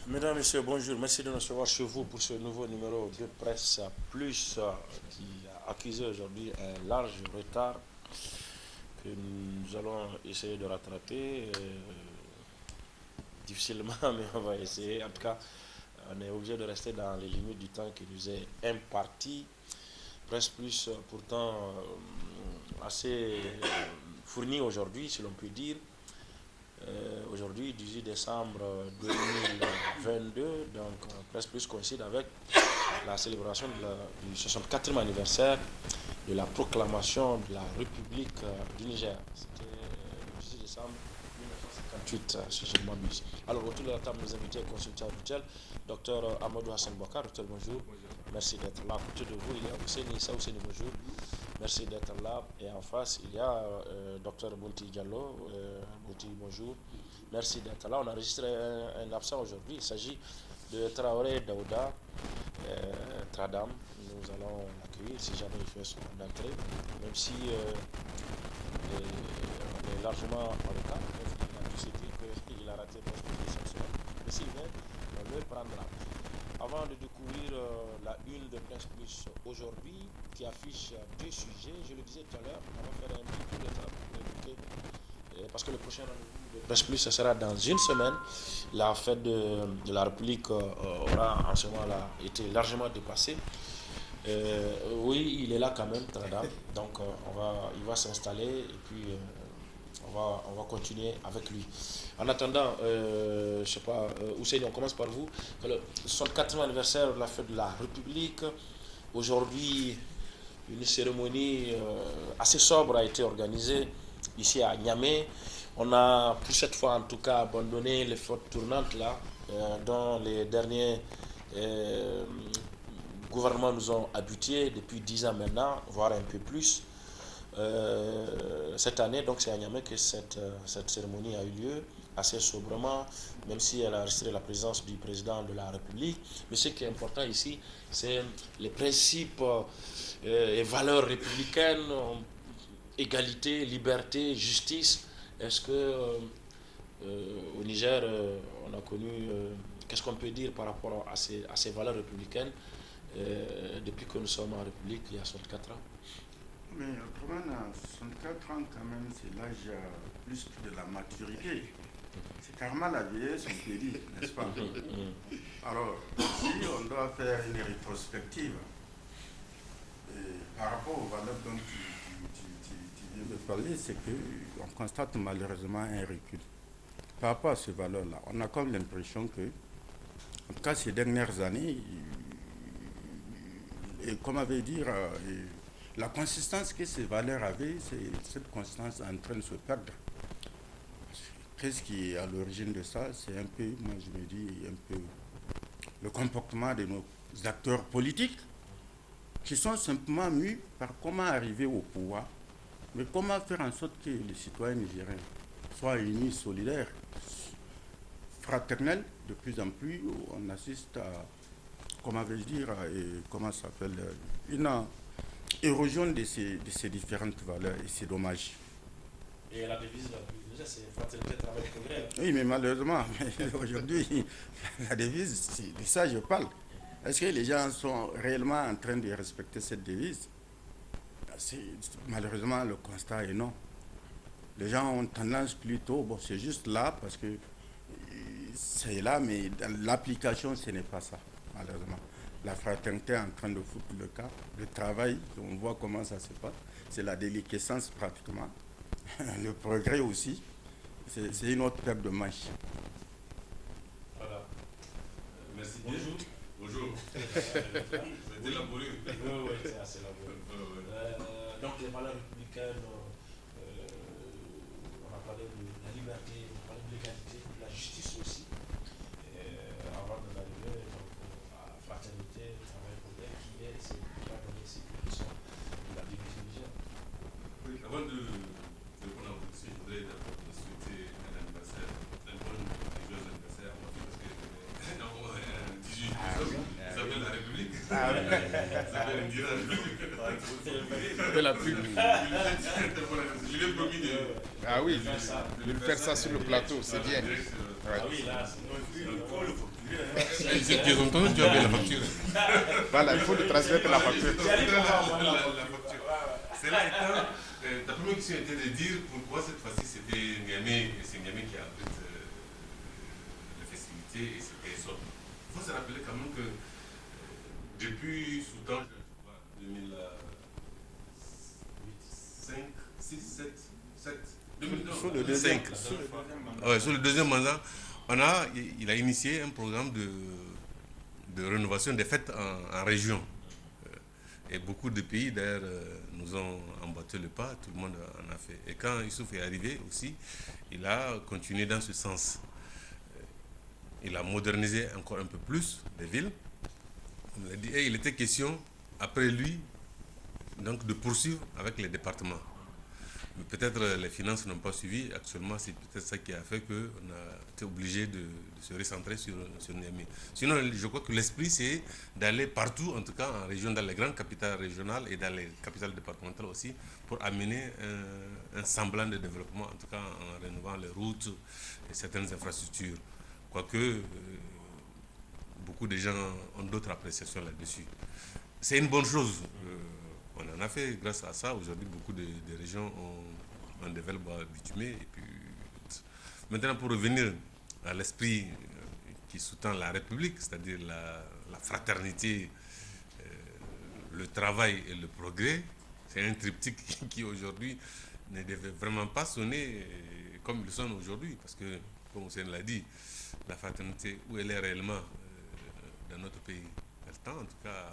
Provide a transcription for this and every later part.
Mesdames, Messieurs, bonjour. Merci de nous recevoir chez vous pour ce nouveau numéro de Presse Plus qui a accusé aujourd'hui un large retard que nous allons essayer de rattraper. Difficilement, mais on va essayer. En tout cas, on est obligé de rester dans les limites du temps qui nous est imparti. Presse Plus, pourtant assez fourni aujourd'hui, si l'on peut dire. Aujourd'hui, 18 décembre 2022, donc Presse Plus coïncide avec la célébration du 64e anniversaire de la proclamation de la République du Niger. C'était le 18 décembre 1958, si je ne m'abuse. Alors, autour de la table, nos invités consultants habituels, Dr Amadou Hassan Bouakar. Docteur, bonjour. Merci d'être là. À côté de vous, il y a Ousseini Issa. Ousseini, bonjour. Merci d'être là. Et en face, il y a Dr Bounti Diallo. Bounti, bonjour. Merci d'être là. On a enregistré un absent aujourd'hui. Il s'agit de Traoré Daouda, Tradam. Nous allons l'accueillir si jamais il fait son entrée. Même si on est largement en retard. Il a tous dit qu'il a raté presque cette semaine. Mais s'il vient, on le prendra. Avant de découvrir la une de Presse Plus aujourd'hui, qui affiche deux sujets, je le disais tout à l'heure, on va faire un petit tour de table pour évoquer, parce que le prochain rendez-vous de Presse Plus, ce sera dans une semaine. La fête de la République aura en ce moment-là été largement dépassée. Oui, il est là quand même, Tradam. Donc il va s'installer et puis on va continuer avec lui. En attendant, je ne sais pas, Ousseini, on commence par vous. Le 64e anniversaire de la fête de la République. Aujourd'hui, une cérémonie assez sobre a été organisée ici à Niamey. On a, pour cette fois en tout cas, abandonné les fautes tournantes là, dont les derniers gouvernements nous ont habitués depuis 10 ans maintenant, voire un peu plus. Cette année, donc c'est à Niamey que cette cérémonie a eu lieu, assez sobrement, même si elle a resté la présence du président de la République. Mais ce qui est important ici, c'est les principes et valeurs républicaines, égalité, liberté, justice. Est-ce que au Niger, on a connu, qu'est-ce qu'on peut dire par rapport à ces valeurs républicaines depuis que nous sommes en République il y a 64 ans? Mais autrement, à 64 ans, quand même, c'est l'âge plus de la maturité. C'est carrément la vieillesse, on peut dire, n'est-ce pas? Alors, si on doit faire une rétrospective par rapport aux valeurs dont tu viens de parler, c'est qu'on constate malheureusement un recul. Par rapport à ces valeurs-là, on a comme l'impression que, en tout cas ces dernières années, et comme avait dit, la consistance que ces valeurs avaient, cette consistance est en train de se perdre. Qu'est-ce qui est à l'origine de ça? C'est un peu, moi je me dis, un peu le comportement de nos acteurs politiques qui sont simplement mus par comment arriver au pouvoir, mais comment faire en sorte que les citoyens nigériens soient unis, solidaires, fraternels. De plus en plus, on assiste à, comment vais-je dire, comment ça s'appelle, une érosion de ces différentes valeurs, et c'est dommage. Et la devise la plus déjà, c'est fraternité, travail, progrès. Oui, mais malheureusement, aujourd'hui, la devise, c'est de ça que je parle. Est-ce que les gens sont réellement en train de respecter cette devise? Malheureusement, le constat est non. Les gens ont tendance plutôt, bon, c'est juste là, parce que c'est là, mais dans l'application, ce n'est pas ça, malheureusement. La fraternité est en train de foutre le cas. Le travail, on voit comment ça se passe. C'est la déliquescence pratiquement. Le progrès aussi. C'est une autre paire de manches. Voilà. Merci. Bonjour. Bonjour. C'est élaboré. Oui, c'est assez élaboré. Donc les valeurs républicaines, on a parlé de la liberté, on a parlé de l'égalité, de la justice aussi. Avant d'arriver à la fraternité, le travail progrès, qui est ces qui sont la division du Niger. Oui, avant de répondre à votre question, je voudrais d'abord souhaiter un anniversaire, un bon et joyeux anniversaire à ma fille, parce que 18 décembre, ça s'appelle la République. Ça s'appelle Indira République. De la pub. Je lui ai promis de Ah oui, de faire ça sur le plateau, c'est bien. Ah oui, là, Il faut le facturer. J'ai entendu, tu as payé la facture. Voilà, il faut lui transmettre la facture. La facture. Cela étant, ta première question était de dire pourquoi cette fois-ci c'était Niamey, et c'est Niamey qui abrite les festivités et c'était ça. Il faut se rappeler quand même que depuis sous temps, 2005, 6, 7, 7, 2005. Sur le deuxième mandat, il a initié un programme de rénovation des fêtes en région. Et beaucoup de pays, d'ailleurs, nous ont emboîté le pas, tout le monde en a fait. Et quand Youssouf est arrivé aussi, il a continué dans ce sens. Il a modernisé encore un peu plus les villes. Et il était question, après lui, donc de poursuivre avec les départements. Mais peut-être les finances n'ont pas suivi. Actuellement, c'est peut-être ça qui a fait qu'on a été obligé de se recentrer sur Niamey. Sinon, je crois que l'esprit, c'est d'aller partout, en tout cas en région, dans les grandes capitales régionales et dans les capitales départementales aussi, pour amener un semblant de développement, en tout cas en rénovant les routes et certaines infrastructures. Quoique, beaucoup de gens ont d'autres appréciations là-dessus. C'est une bonne chose. On en a fait grâce à ça. Aujourd'hui, beaucoup de régions ont un développement bitumé. Et puis, maintenant, pour revenir à l'esprit qui sous-tend la République, c'est-à-dire la fraternité, le travail et le progrès, c'est un triptyque qui aujourd'hui ne devait vraiment pas sonner comme il sonne aujourd'hui. Parce que, comme Hussein l'a dit, la fraternité, où elle est réellement dans notre pays, elle tend en tout cas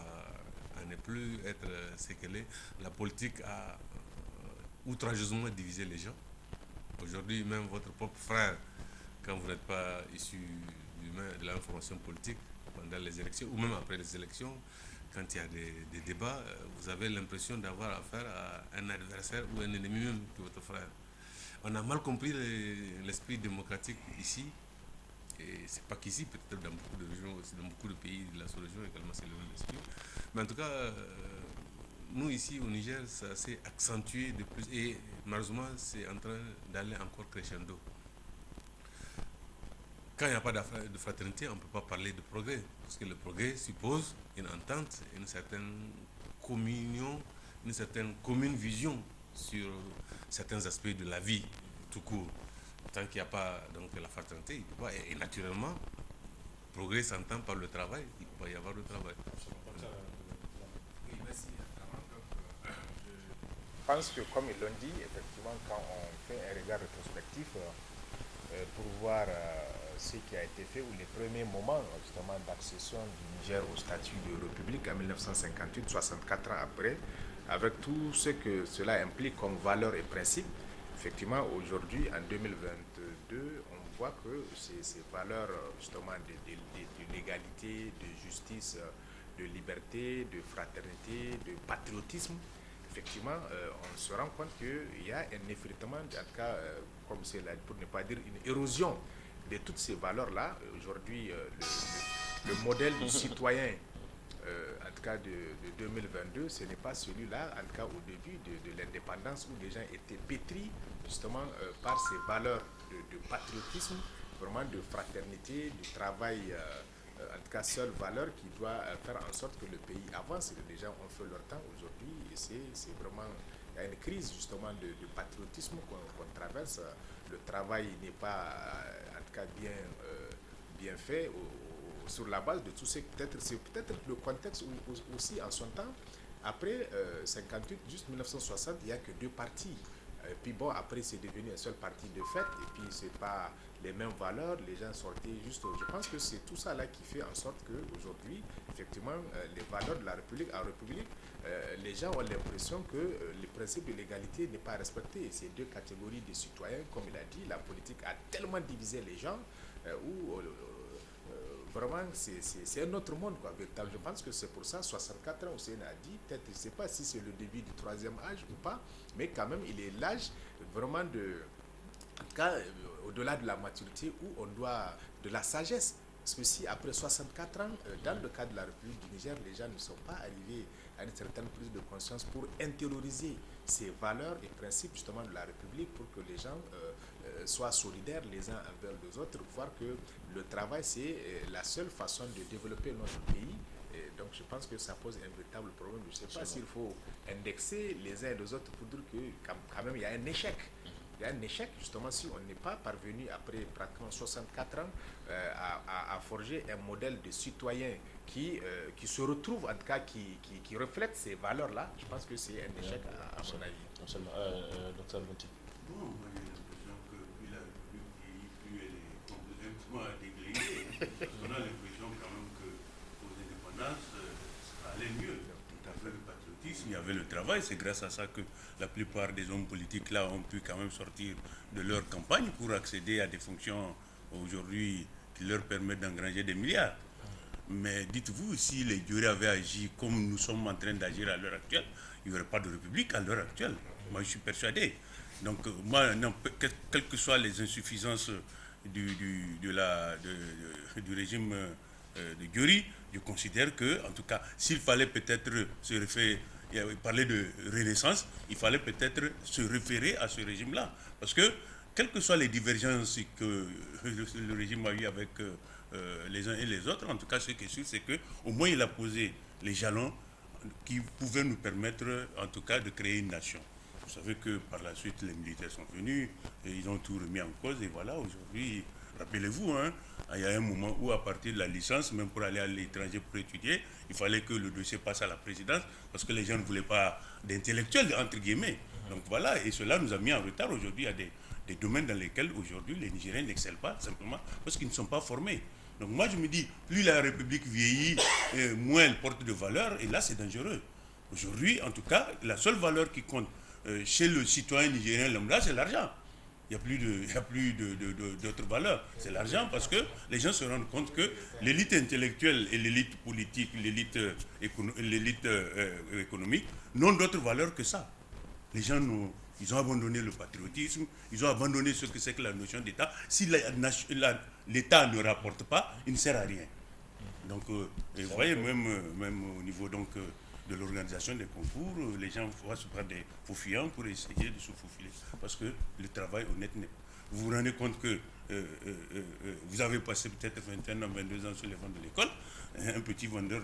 à ne plus être ce qu'elle est. La politique a outrageusement divisé les gens. Aujourd'hui, même votre propre frère, quand vous n'êtes pas issu de l'information politique pendant les élections, ou même après les élections, quand il y a des débats, vous avez l'impression d'avoir affaire à un adversaire ou un ennemi même que votre frère. On a mal compris l'esprit démocratique ici. Et c'est pas qu'ici, peut-être dans beaucoup de régions, aussi dans beaucoup de pays de la sous-région également, c'est le même esprit. Mais en tout cas, nous ici au Niger, ça s'est accentué de plus. Et malheureusement, c'est en train d'aller encore crescendo. Quand il n'y a pas de fraternité, on ne peut pas parler de progrès. Parce que le progrès suppose une entente, une certaine communion, une certaine commune vision sur certains aspects de la vie tout court. Tant qu'il n'y a pas donc, la fraternité, il peut pas. Et naturellement, progrès s'entend par le travail, il ne peut pas y avoir de travail. Oui, merci. Je pense que, comme ils l'ont dit, effectivement, quand on fait un regard rétrospectif pour voir ce qui a été fait, ou les premiers moments justement d'accession du Niger au statut de république en 1958, 64 ans après, avec tout ce que cela implique comme valeurs et principes. Effectivement, aujourd'hui, en 2022, on voit que ces valeurs justement de l'égalité, de justice, de liberté, de fraternité, de patriotisme, effectivement, on se rend compte qu'il y a un effritement, en tout cas, comme c'est là, pour ne pas dire une érosion de toutes ces valeurs-là. Aujourd'hui, le modèle du citoyen, en tout cas de 2022, ce n'est pas celui-là, en tout cas au début de l'indépendance, où les gens étaient pétris justement par ces valeurs de patriotisme, vraiment de fraternité, du travail, en tout cas seule valeur qui doit faire en sorte que le pays avance. Les gens ont fait leur temps aujourd'hui et c'est vraiment, il y a une crise justement de patriotisme qu'on traverse. Le travail n'est pas en tout cas bien fait sur la base de tout ce que c'est peut-être le contexte aussi en son temps. Après 58, juste 1960, il n'y a que deux partis. Puis bon, après c'est devenu un seul parti de fait, et puis c'est pas les mêmes valeurs, les gens sortaient juste. Je pense que c'est tout ça là qui fait en sorte qu'aujourd'hui, effectivement, les valeurs de la République, en République, les gens ont l'impression que le principe de l'égalité n'est pas respecté. Et ces deux catégories de citoyens, comme il a dit, la politique a tellement divisé les gens où vraiment c'est un autre monde, quoi, véritable. Je pense que c'est pour ça, 64 ans, Hussein a dit, peut-être, je ne sais pas si c'est le début du troisième âge ou pas, mais quand même, il est l'âge vraiment de, en tout cas, au-delà de la maturité, où on doit, de la sagesse. Parce que si après 64 ans, dans le cadre de la République du Niger, les gens ne sont pas arrivés à une certaine prise de conscience pour intérioriser ces valeurs et principes justement de la République, pour que les gens soient solidaires les uns envers les autres, voir que le travail, c'est la seule façon de développer notre pays. Et donc je pense que ça pose un véritable problème. Je ne sais pas s'il faut indexer les uns et les autres pour dire que quand même il y a un échec. Il y a un échec justement si on n'est pas parvenu après pratiquement 64 ans à forger un modèle de citoyen qui se retrouve, en tout cas qui reflète ces valeurs-là. Je pense que c'est un échec à mon avis. Docteur Bonti. Bon, moi j'ai l'impression que plus la République vieillit, plus elle est complètement dégrégée. On a l'impression quand même qu'aux indépendances, ça allait mieux. Tout à fait le patriotisme, il y avait le travail, c'est grâce à ça que la plupart des hommes politiques là ont pu quand même sortir de leur campagne pour accéder à des fonctions aujourd'hui qui leur permettent d'engranger des milliards. Mais dites-vous, si les Dioré avaient agi comme nous sommes en train d'agir à l'heure actuelle, il n'y aurait pas de république à l'heure actuelle. Moi, je suis persuadé. Donc, moi, non, quelles que soient les insuffisances du régime de Diori, je considère que, en tout cas, s'il fallait peut-être parler de renaissance, il fallait peut-être se référer à ce régime-là. Parce que, quelles que soient les divergences que le régime a eues avec les uns et les autres, en tout cas, ce qui est sûr, c'est qu'au moins, il a posé les jalons qui pouvaient nous permettre, en tout cas, de créer une nation. Vous savez que par la suite, les militaires sont venus et ils ont tout remis en cause. Et voilà, aujourd'hui, rappelez-vous, hein, il y a un moment où, à partir de la licence, même pour aller à l'étranger pour étudier, il fallait que le dossier passe à la présidence parce que les gens ne voulaient pas d'intellectuels, entre guillemets. Donc voilà, et cela nous a mis en retard. Aujourd'hui, il y a des domaines dans lesquels, aujourd'hui, les Nigériens n'excellent pas, simplement parce qu'ils ne sont pas formés. Donc moi, je me dis, plus la République vieillit, moins elle porte de valeur, et là, c'est dangereux. Aujourd'hui, en tout cas, la seule valeur qui compte chez le citoyen nigérien lambda, c'est l'argent. Il n'y a plus d'autres valeurs. C'est l'argent parce que les gens se rendent compte que l'élite intellectuelle et l'élite politique, l'élite économique n'ont d'autres valeurs que ça. Les gens ils ont abandonné le patriotisme, ils ont abandonné ce que c'est que la notion d'État. Si l'État ne rapporte pas, il ne sert à rien. Donc, et vous voyez, même au niveau donc, de l'organisation des concours, les gens vont se prendre des faux fuyants pour essayer de se faufiler. Parce que le travail honnête, vous vous rendez compte que vous avez passé peut-être 21 ans, 22 ans sur les bancs de l'école, un petit vendeur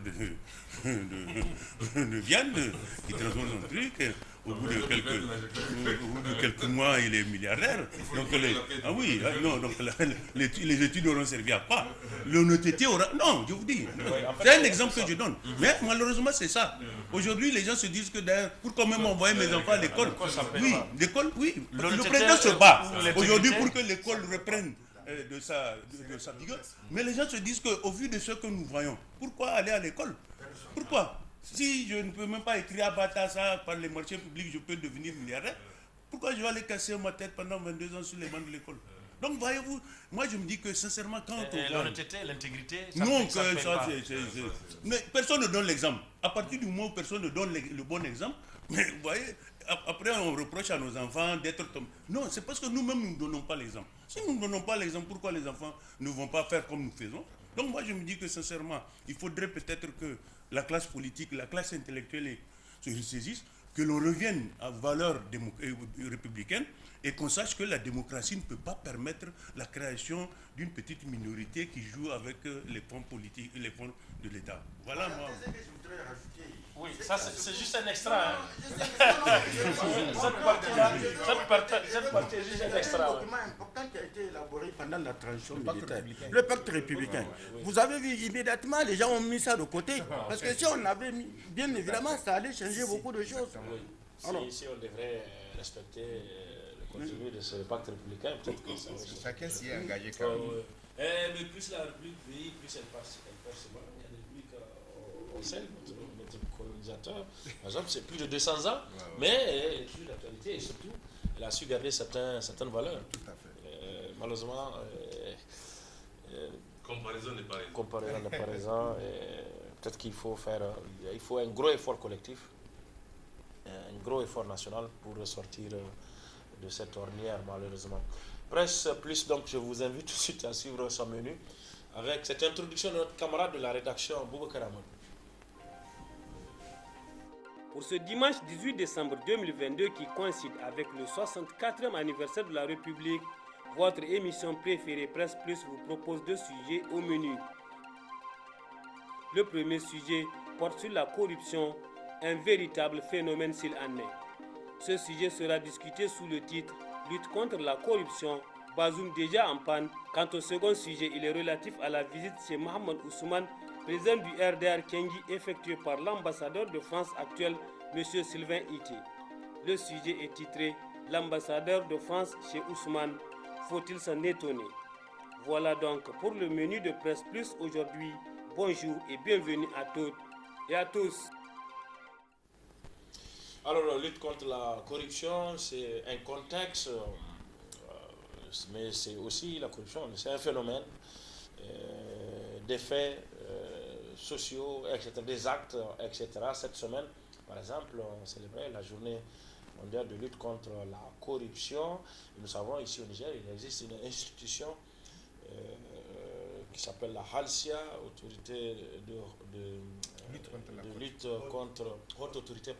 de viande qui transforme son truc, au bout de quelques mois, il est milliardaire. Donc, les études auront servi à quoi? L'honnêteté aura... Non, je vous dis. C'est un exemple que je donne. Mais malheureusement, c'est ça. Aujourd'hui, les gens se disent que pour quand même envoyer mes enfants à l'école. Oui, l'école, oui. Le président se bat aujourd'hui pour que l'école reprenne de sa vigueur. Mais les gens se disent qu'au vu de ce que nous voyons, pourquoi aller à l'école? Pourquoi? Si je ne peux même pas écrire à Batassa par les marchés publics, je peux devenir milliardaire. Pourquoi je vais aller casser ma tête pendant 22 ans sur les bancs de l'école? Donc, voyez-vous, moi je me dis que sincèrement, quand on... L'honnêteté, l'intégrité, non, mais personne ne donne l'exemple. À partir du moment où personne ne donne le bon exemple, mais vous voyez, après on reproche à nos enfants d'être tombés. Non, c'est parce que nous-mêmes nous ne donnons pas l'exemple. Si nous ne donnons pas l'exemple, pourquoi les enfants ne vont pas faire comme nous faisons? Donc moi je me dis que sincèrement, il faudrait peut-être que la classe politique, la classe intellectuelle se ressaisisse, que l'on revienne à valeurs républicaines et qu'on sache que la démocratie ne peut pas permettre la création d'une petite minorité qui joue avec les fonds politiques et les fonds de l'État. Voilà moi. Oui, ça c'est juste un extra. Hein. Cette partie est juste un extra. Un document important qui a été élaboré pendant la transition militaire. Le pacte républicain. Vous avez vu, immédiatement, les gens ont mis ça de côté. Parce que si on avait mis, bien évidemment, ça allait changer beaucoup de choses. Si on devrait respecter le contenu de ce pacte républicain, peut-être que ça... Chacun s'y est engagé quand même. Mais plus la République vieillit, plus elle passe mal. Il y a des républiques au sel, notre colonisateur, par exemple, c'est plus de 200 ans, mais elle suit l'actualité et surtout, elle a su garder certaines valeurs. Tout à fait. Malheureusement, comparaison n'est pas raison. Comparaison n'est pas raison. Peut-être qu'il faut il faut un gros effort collectif, un gros effort national pour sortir de cette ornière, malheureusement. Presse Plus, donc je vous invite tout de suite à suivre son menu avec cette introduction de notre camarade de la rédaction, Boubacar Amadou. Pour ce dimanche 18 décembre 2022 qui coïncide avec le 64e anniversaire de la République, votre émission préférée Presse Plus vous propose 2 sujets au menu. Le premier sujet porte sur la corruption, un véritable phénomène s'il en est. Ce sujet sera discuté sous le titre « Lutte contre la corruption ». Bazoum déjà en panne. Quant au second sujet, il est relatif à la visite chez Mohamed Ousmane, président du RDR Kengi, effectuée par l'ambassadeur de France actuel, M. Sylvain Ité. Le sujet est titré « L'ambassadeur de France chez Ousmane, faut-il s'en étonner ?» Voilà donc pour le menu de Presse Plus aujourd'hui. Bonjour et bienvenue à toutes et à tous. Alors, la lutte contre la corruption, c'est un contexte, mais c'est aussi la corruption, c'est un phénomène, des faits sociaux, etc., des actes, etc. Cette semaine, par exemple, on célébrait la journée mondiale de lutte contre la corruption. Et nous savons ici au Niger, il existe une institution qui s'appelle la HALCIA, autorité haute autorité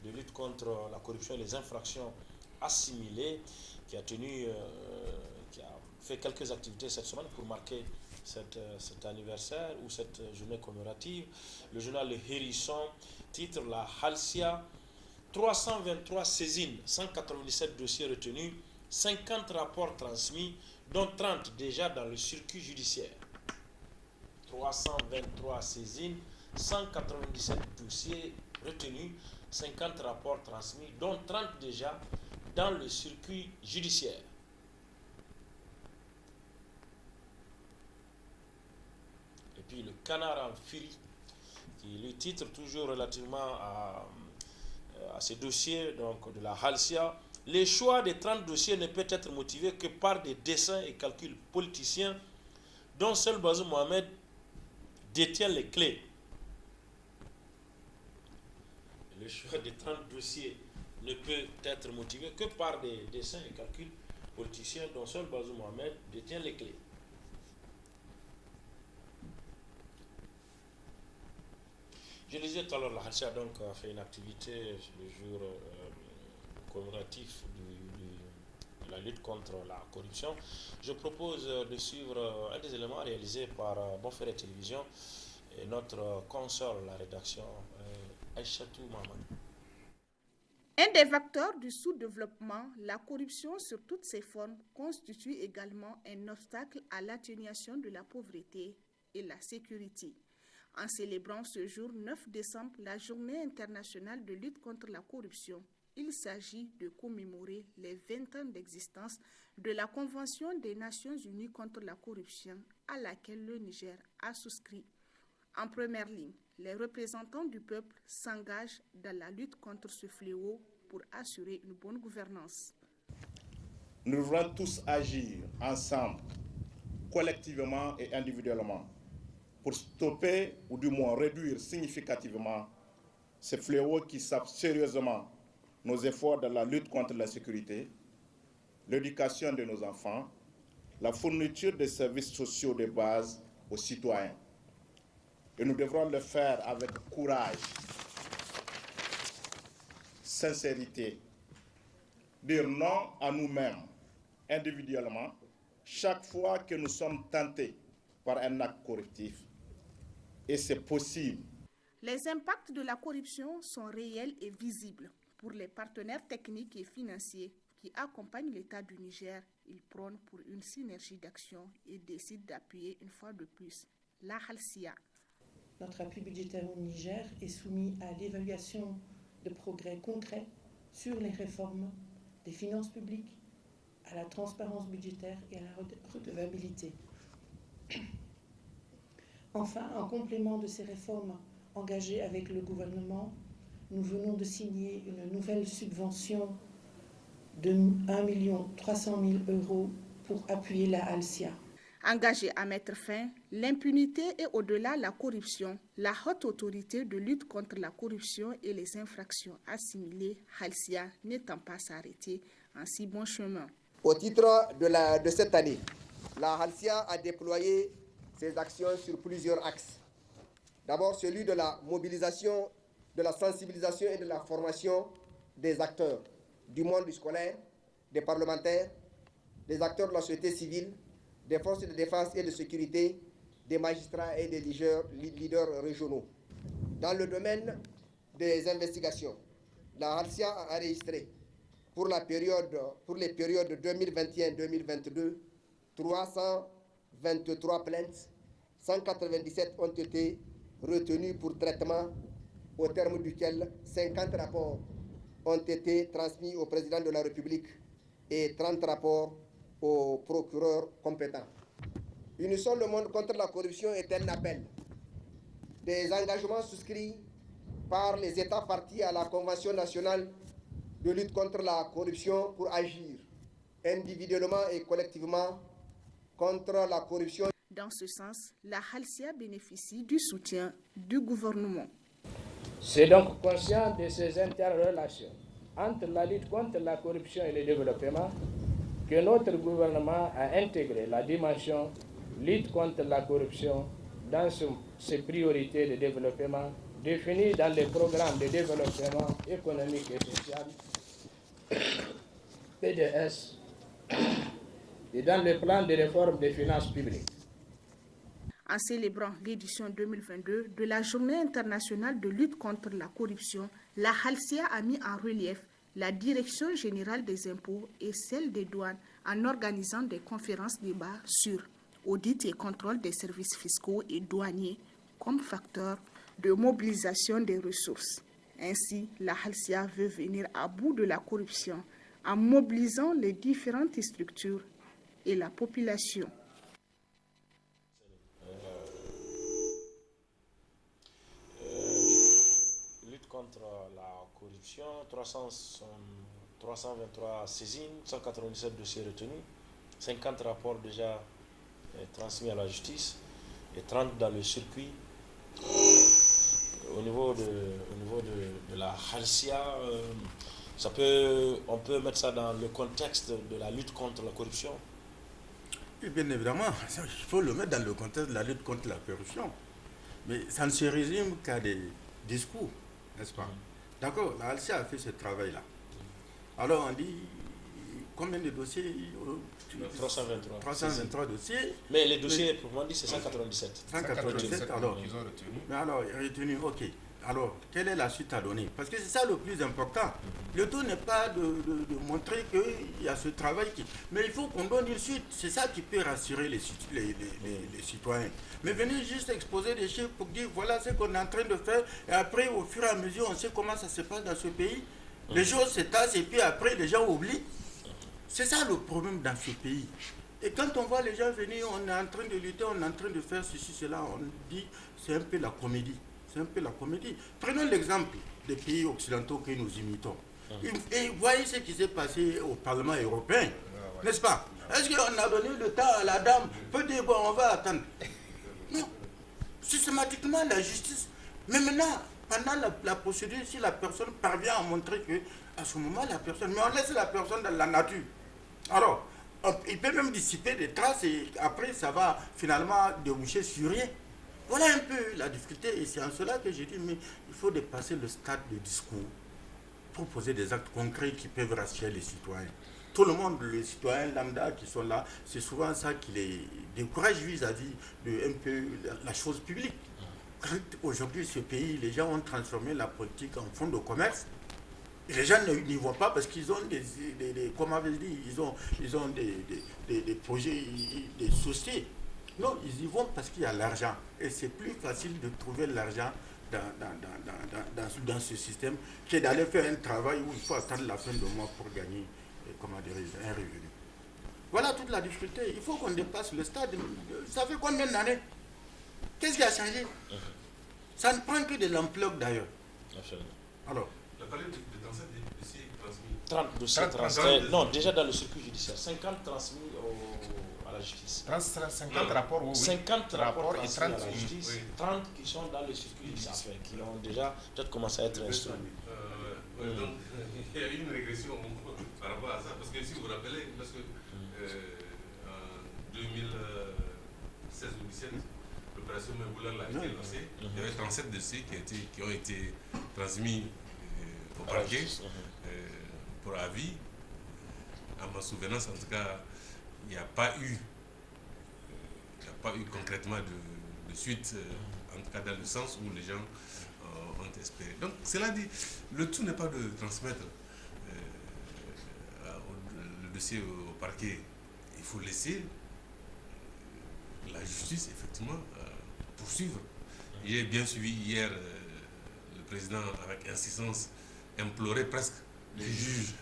de lutte contre la corruption et les infractions assimilées, qui a fait quelques activités cette semaine pour marquer cet anniversaire ou cette journée commémorative. Le journal Le Hérisson titre la HALCIA 323 saisines, 197 dossiers retenus, 50 rapports transmis, dont 30 déjà dans le circuit judiciaire. 323 saisines, 197 dossiers retenus, 50 rapports transmis, dont 30 déjà dans le circuit judiciaire. Et puis le Canard en furie, qui lui titre toujours relativement à ces dossiers donc de la HALCIA. Les choix des 30 dossiers ne peut être motivé que par des dessins et calculs politiciens dont seul Bazoum Mohamed détient les clés. Le choix des 30 dossiers ne peut être motivé que par des dessins et calculs politiciens dont seul Bazoum Mohamed détient les clés. Je le disais tout à l'heure, la HALCIA a fait une activité le jour commémoratif de la lutte contre la corruption. Je propose de suivre un des éléments réalisés par Bonferré Télévision et notre console, la rédaction, Aïchatou Maman. Un des facteurs du sous-développement, la corruption sur toutes ses formes constitue également un obstacle à l'atténuation de la pauvreté et la sécurité. En célébrant ce jour 9 décembre la Journée internationale de lutte contre la corruption, il s'agit de commémorer les 20 ans d'existence de la Convention des Nations Unies contre la corruption à laquelle le Niger a souscrit. En première ligne, les représentants du peuple s'engagent dans la lutte contre ce fléau pour assurer une bonne gouvernance. Nous devons tous agir ensemble, collectivement et individuellement, pour stopper ou du moins réduire significativement ce fléau qui sape sérieusement nos efforts dans la lutte contre la sécurité, l'éducation de nos enfants, la fourniture des services sociaux de base aux citoyens. Et nous devrons le faire avec courage, sincérité, dire non à nous-mêmes individuellement chaque fois que nous sommes tentés par un acte corruptif. Et c'est possible. Les impacts de la corruption sont réels et visibles. Pour les partenaires techniques et financiers qui accompagnent l'État du Niger, ils prônent pour une synergie d'action et décident d'appuyer une fois de plus la HALCIA. Notre appui budgétaire au Niger est soumis à l'évaluation de progrès concrets sur les réformes des finances publiques, à la transparence budgétaire et à la redevabilité. Enfin, en complément de ces réformes engagées avec le gouvernement, nous venons de signer une nouvelle subvention de 1 300 000 € pour appuyer la HALCIA. Engagée à mettre fin l'impunité et au-delà la corruption, la haute autorité de lutte contre la corruption et les infractions assimilées, HALCIA, n'étant pas s'arrêter en si bon chemin. Au titre de cette année, la HALCIA a déployé ses actions sur plusieurs axes. D'abord, celui de la mobilisation, de la sensibilisation et de la formation des acteurs du monde scolaire, des parlementaires, des acteurs de la société civile, des forces de défense et de sécurité, des magistrats et des leaders régionaux. Dans le domaine des investigations, la Halcia a enregistré pour les périodes 2021-2022 323 plaintes, 197 ont été retenues pour traitement, au terme duquel 50 rapports ont été transmis au président de la République et 30 rapports au procureur compétent. Unissons le monde contre la corruption est un appel des engagements souscrits par les États partis à la Convention nationale de lutte contre la corruption pour agir individuellement et collectivement contre la corruption. Dans ce sens, la Halcia bénéficie du soutien du gouvernement. C'est donc conscient de ces interrelations entre la lutte contre la corruption et le développement que notre gouvernement a intégré la dimension lutte contre la corruption dans ses priorités de développement définies dans les programmes de développement économique et social, PDS, et dans le plan de réforme des finances publiques. En célébrant l'édition 2022 de la Journée internationale de lutte contre la corruption, la Halcia a mis en relief la Direction générale des impôts et celle des douanes en organisant des conférences débats sur audit et contrôle des services fiscaux et douaniers comme facteur de mobilisation des ressources. Ainsi, la Halcia veut venir à bout de la corruption en mobilisant les différentes structures et la population. Lutte contre la corruption, 323 saisines, 197 dossiers retenus, 50 rapports déjà transmis à la justice et 30 dans le circuit. Au niveau de la Halcia, on peut mettre ça dans le contexte de la lutte contre la corruption. Et bien évidemment, il faut le mettre dans le contexte de la lutte contre la corruption. Mais ça ne se résume qu'à des discours, n'est-ce pas? D'accord, la Halcia a fait ce travail-là. Alors on dit, combien de dossiers? 323 dossiers. Mais les dossiers, pour moi, c'est 197. 197, alors. Ils ont retenu. Mais alors, retenu, ok. Alors, quelle est la suite à donner? Parce que c'est ça le plus important. Le tout n'est pas de montrer qu'il y a ce travail qui... Mais il faut qu'on donne une suite. C'est ça qui peut rassurer les citoyens. Mais venez juste exposer des chiffres pour dire voilà ce qu'on est en train de faire. Et après, au fur et à mesure, on sait comment ça se passe dans ce pays. Les choses se tassent et puis après, les gens oublient. C'est ça le problème dans ce pays. Et quand on voit les gens venir, on est en train de lutter, on est en train de faire ceci, cela, on dit c'est un peu la comédie. C'est un peu la comédie. Prenons l'exemple des pays occidentaux que nous imitons. Et voyez ce qui s'est passé au Parlement européen, n'est-ce pas? Est-ce qu'on a donné le temps à la dame? Peut dire, bon, on va attendre. Non. Systématiquement, la justice. Mais maintenant, pendant la procédure, si la personne parvient à montrer que, à ce moment, la personne... Mais on laisse la personne dans la nature. Alors, il peut même dissiper des traces et après, ça va finalement déboucher sur rien. Voilà un peu la difficulté et c'est en cela que j'ai dit, mais il faut dépasser le stade de discours, proposer des actes concrets qui peuvent rassurer les citoyens. Tout le monde, les citoyens lambda qui sont là, c'est souvent ça qui les décourage vis-à-vis de un peu la chose publique. Aujourd'hui, ce pays, les gens ont transformé la politique en fonds de commerce. Et les gens n'y vont pas parce qu'ils ont comme on avait dit, ils ont des projets, des sociétés. Non, ils y vont parce qu'il y a l'argent. Et c'est plus facile de trouver l'argent dans ce système que d'aller faire un travail où il faut attendre la fin du mois pour gagner un revenu. Voilà toute la difficulté. Il faut qu'on dépasse le stade. Ça fait combien d'années? Qu'est-ce qui a changé? Ça ne prend que de l'ampleur d'ailleurs. Alors, la parlé de 37 dossiers transmis. 30 dossiers transmis. Non, déjà dans le circuit judiciaire. 50 transmis à la justice. 50 rapports, oui. 50 rapports et transmis 30, à la justice. Oui. 30 qui sont dans le circuit judiciaire, qui ont déjà peut-être commencé à être instruits. Donc, il y a eu une régression par rapport à ça. Parce que si vous vous rappelez, parce que en 2016 ou 2017, l'opération Meboula a été lancée. Il y avait 37 dossiers qui ont été transmis au parquet pour avis. À ma souvenance, en tout cas, il n'y a pas eu concrètement de suite, en tout cas dans le sens où les gens ont espéré. Donc, cela dit, le tout n'est pas de transmettre le dossier au parquet. Il faut laisser la justice, effectivement, poursuivre. J'ai bien suivi hier le président, avec insistance, implorer presque les juges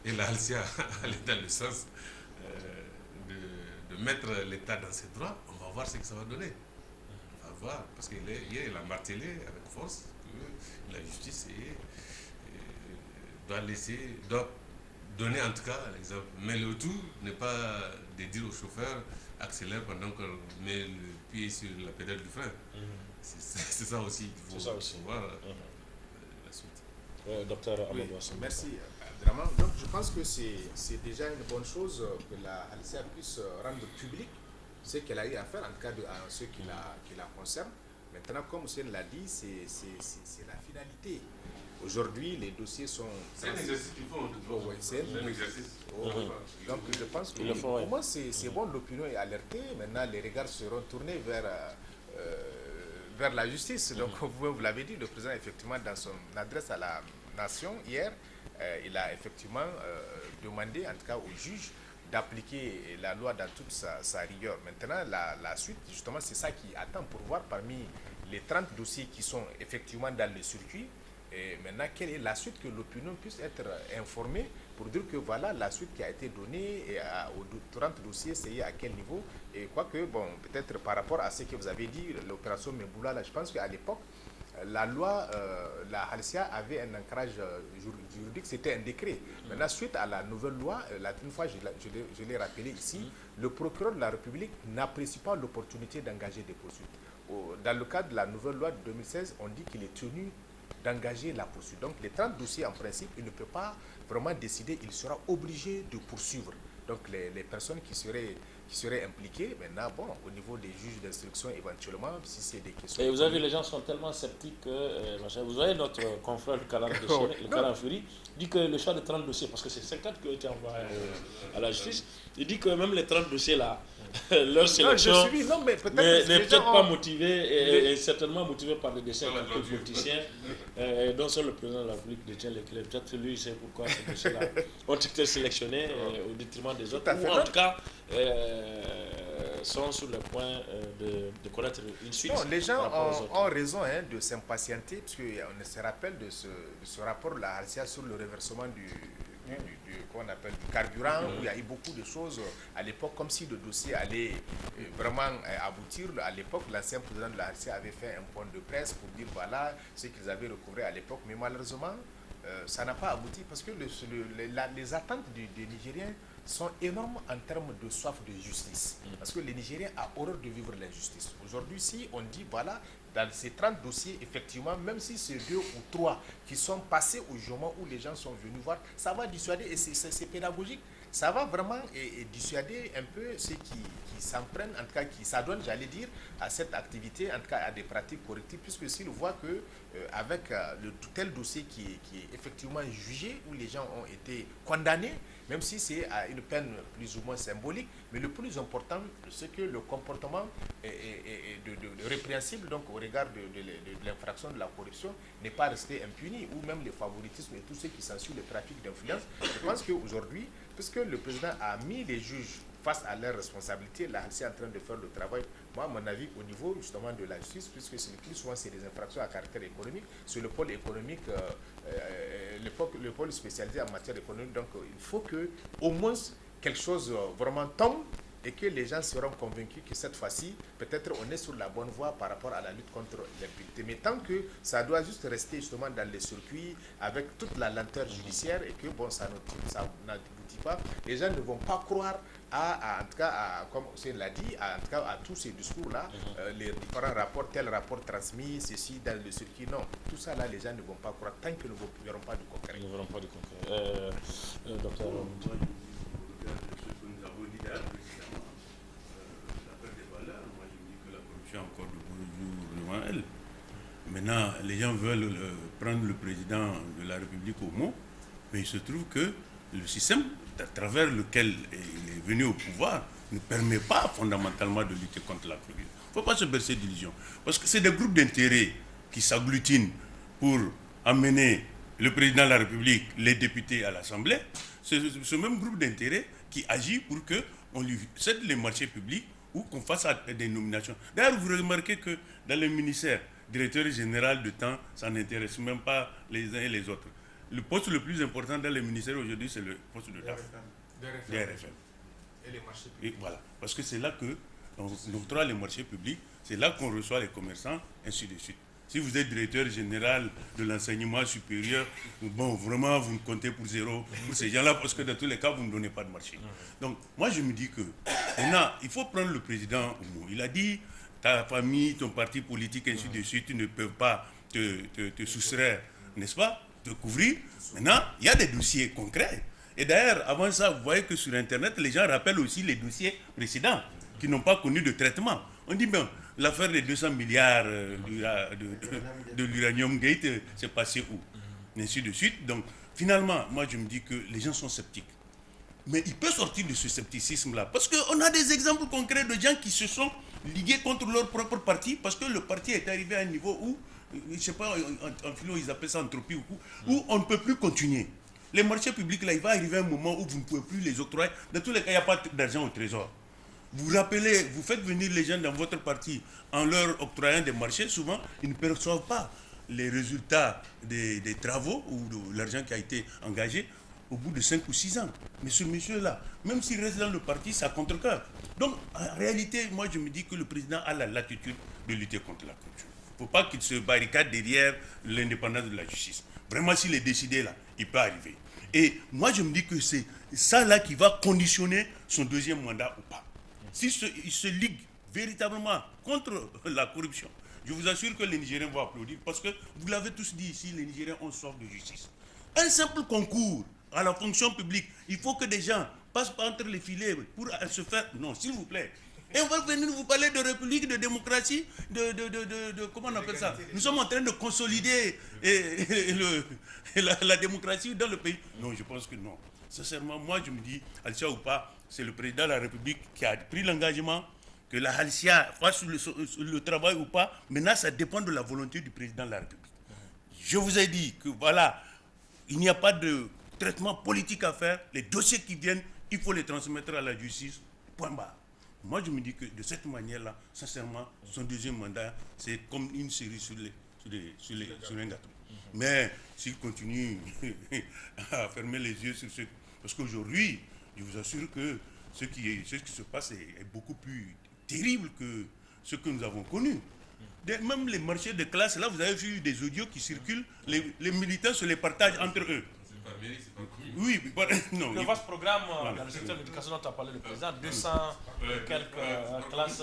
et la Halcia aller dans le sens de mettre l'État dans ses droits. On va voir ce que ça va donner. On va voir, parce qu'il a martelé avec force que la justice doit donner en tout cas l'exemple. Mais le tout n'est pas de dire au chauffeur accélère pendant qu'on met le pied sur la pédale du frein. C'est ça aussi qu'il faut voir la suite. Docteur Amadou. Merci. Vraiment. Donc je pense que c'est déjà une bonne chose que la Halcia puisse rendre public ce qu'elle a eu à faire, en tout cas à ceux qui la concernent. Maintenant, comme Hussein l'a dit, c'est la finalité. Aujourd'hui, les dossiers sont... C'est un exercice qu'ils font. C'est un exercice. Donc je pense que pour moi, c'est bon, l'opinion est alertée. Maintenant, les regards seront tournés vers la justice. Donc, vous l'avez dit, le président, effectivement, dans son adresse à la nation hier, il a effectivement demandé, en tout cas aux juges, d'appliquer la loi dans toute sa rigueur. Maintenant, la suite, justement, c'est ça qui attend pour voir parmi les 30 dossiers qui sont effectivement dans le circuit. Et maintenant, quelle est la suite, que l'opinion puisse être informée pour dire que voilà la suite qui a été donnée aux 30 dossiers, c'est à quel niveau. Et quoique, bon, peut-être par rapport à ce que vous avez dit, l'opération Meboula, là, je pense qu'à l'époque, la loi, la Halcia avait un ancrage juridique, c'était un décret. Maintenant, suite à la nouvelle loi, une fois je l'ai rappelé ici, le procureur de la République n'apprécie pas l'opportunité d'engager des poursuites. Dans le cadre de la nouvelle loi de 2016, on dit qu'il est tenu d'engager la poursuite. Donc les 30 dossiers, en principe, il ne peut pas vraiment décider, il sera obligé de poursuivre. Donc les personnes qui seraient impliquées, maintenant, bon, au niveau des juges d'instruction, éventuellement, si c'est des questions... Et vous avez, les gens sont tellement sceptiques que, vous voyez notre confrère le Calan Fury, dit que le choix de 30 dossiers, parce que c'est 50 qui ont été envoyés à la justice, il dit que même les 30 dossiers là, leur sélection n'est peut-être pas motivée et certainement motivée par des dessins de politiciens dont seul le président de la République détient les clés. Peut-être lui, c'est pourquoi ces dossiers-là ont été sélectionnés au détriment des autres, ou en tout cas sont sur le point de connaître une suite. Non, les gens ont raison de s'impatienter, parce qu'on se rappelle de ce rapport de la Halcia sur le reversement qu'on appelle du carburant, où il y a eu beaucoup de choses à l'époque, comme si le dossier allait vraiment aboutir. À l'époque, l'ancien président de la Halcia avait fait un point de presse pour dire voilà ce qu'ils avaient recouvré à l'époque, mais malheureusement, ça n'a pas abouti, parce que les attentes des Nigériens sont énormes en termes de soif de justice. Parce que les Nigériens ont horreur de vivre l'injustice. Aujourd'hui, si on dit, voilà, dans ces 30 dossiers, effectivement, même si c'est 2 ou 3 qui sont passés au jugement où les gens sont venus voir, ça va dissuader, et c'est pédagogique. Ça va vraiment dissuader un peu ceux qui s'en prennent, en tout cas qui s'adonnent, j'allais dire, à cette activité, en tout cas à des pratiques correctives, puisque s'ils voient que avec tel dossier qui est effectivement jugé, où les gens ont été condamnés, même si c'est à une peine plus ou moins symbolique, mais le plus important, c'est que le comportement est répréhensible, donc au regard de l'infraction de la corruption, n'est pas resté impuni, ou même les favoritismes et tout ce qui s'ensuit, le trafic d'influence. Je pense qu'aujourd'hui, puisque le président a mis les juges face à leurs responsabilités, la Halcia est en train de faire le travail. Moi, à mon avis, au niveau justement de la justice, puisque c'est le plus souvent c'est des infractions à caractère économique, sur le pôle économique, le pôle spécialisé en matière économique, donc il faut que au moins quelque chose vraiment tombe, et que les gens seront convaincus que cette fois-ci, peut-être on est sur la bonne voie par rapport à la lutte contre l'impunité. Mais tant que ça doit juste rester justement dans les circuits avec toute la lenteur judiciaire et que bon, ça n'aboutit pas, les gens ne vont pas croire en tout cas, comme on l'a dit, en tout cas à tous ces discours-là, les différents rapports, tel rapport transmis, ceci dans le circuit, non. Tout ça là, les gens ne vont pas croire tant qu'ils ne verront pas du concret. Ils ne verront pas du concret. Docteur encore de beaux jours devant elle. Maintenant, les gens veulent prendre le président de la République au mot, mais il se trouve que le système à travers lequel il est venu au pouvoir ne permet pas fondamentalement de lutter contre la corruption. Il ne faut pas se bercer d'illusions. Parce que c'est des groupes d'intérêt qui s'agglutinent pour amener le président de la République, les députés à l'Assemblée. C'est ce même groupe d'intérêt qui agit pour qu'on lui cède les marchés publics ou qu'on fasse des nominations. D'ailleurs, vous remarquez que dans les ministères, directeur général de temps, ça n'intéresse même pas les uns et les autres. Le poste le plus important dans les ministères aujourd'hui, c'est le poste de DAF. DRFM. Et les marchés publics. Et voilà, parce que c'est là qu'on octroie les marchés publics, c'est là qu'on reçoit les commerçants, ainsi de suite. Si vous êtes directeur général de l'enseignement supérieur, bon, vraiment, vous ne comptez pour zéro pour ces gens-là, parce que dans tous les cas, vous ne donnez pas de marché. Donc, moi, je me dis que il faut prendre le président au mot. Il a dit, ta famille, ton parti politique, ainsi de suite, ils ne peuvent pas te soustraire, n'est-ce pas, te couvrir. Maintenant, il y a des dossiers concrets. Et d'ailleurs, avant ça, vous voyez que sur Internet, les gens rappellent aussi les dossiers précédents qui n'ont pas connu de traitement. On dit, ben, l'affaire des 200 milliards de l'Uranium Gate, c'est passé où? Ainsi de suite. Donc, finalement, moi, je me dis que les gens sont sceptiques. Mais il peut sortir de ce scepticisme-là. Parce qu'on a des exemples concrets de gens qui se sont ligués contre leur propre parti parce que le parti est arrivé à un niveau où, je ne sais pas, en philo, ils appellent ça entropie où on ne peut plus continuer. Les marchés publics, là, il va arriver un moment où vous ne pouvez plus les octroyer. Dans tous les cas, il n'y a pas d'argent au trésor. Vous rappelez, vous faites venir les gens dans votre parti en leur octroyant des marchés, souvent, ils ne perçoivent pas les résultats des travaux ou de l'argent qui a été engagé au bout de 5 ou 6 ans. Mais ce monsieur-là, même s'il reste dans le parti, ça contre-cœur. Donc, en réalité, moi, je me dis que le président a la latitude de lutter contre la corruption. Il ne faut pas qu'il se barricade derrière l'indépendance de la justice. Vraiment, s'il est décidé là, il peut arriver. Et moi, je me dis que c'est ça là qui va conditionner son deuxième mandat ou pas. S'il se ligue véritablement contre la corruption, je vous assure que les Nigériens vont applaudir parce que, vous l'avez tous dit ici, les Nigériens ont soif de justice. Un simple concours à la fonction publique, il faut que des gens passent entre les filets pour se faire... Non, s'il vous plaît. Et on va venir vous parler de république, de démocratie, de comment on appelle ça? Nous sommes en train de consolider la démocratie dans le pays. Non, je pense que non. Sincèrement, moi je me dis, Halcia ou pas, c'est le président de la République qui a pris l'engagement que la Halcia fasse le travail ou pas. Maintenant, ça dépend de la volonté du président de la République. Je vous ai dit que voilà, il n'y a pas de traitement politique à faire. Les dossiers qui viennent, il faut les transmettre à la justice. Point barre. Moi, je me dis que de cette manière-là, sincèrement, son deuxième mandat, c'est comme une série sur un gâteau. Mais s'il continue à fermer les yeux sur ce... Parce qu'aujourd'hui, je vous assure que ce qui se passe est beaucoup plus terrible que ce que nous avons connu. Même les marchés de classe, là, vous avez vu des audios qui circulent, les militants se les partagent entre eux. Oui, non. Le vaste programme dans le secteur de l'éducation dont a parlé le président, 200 et quelques classes.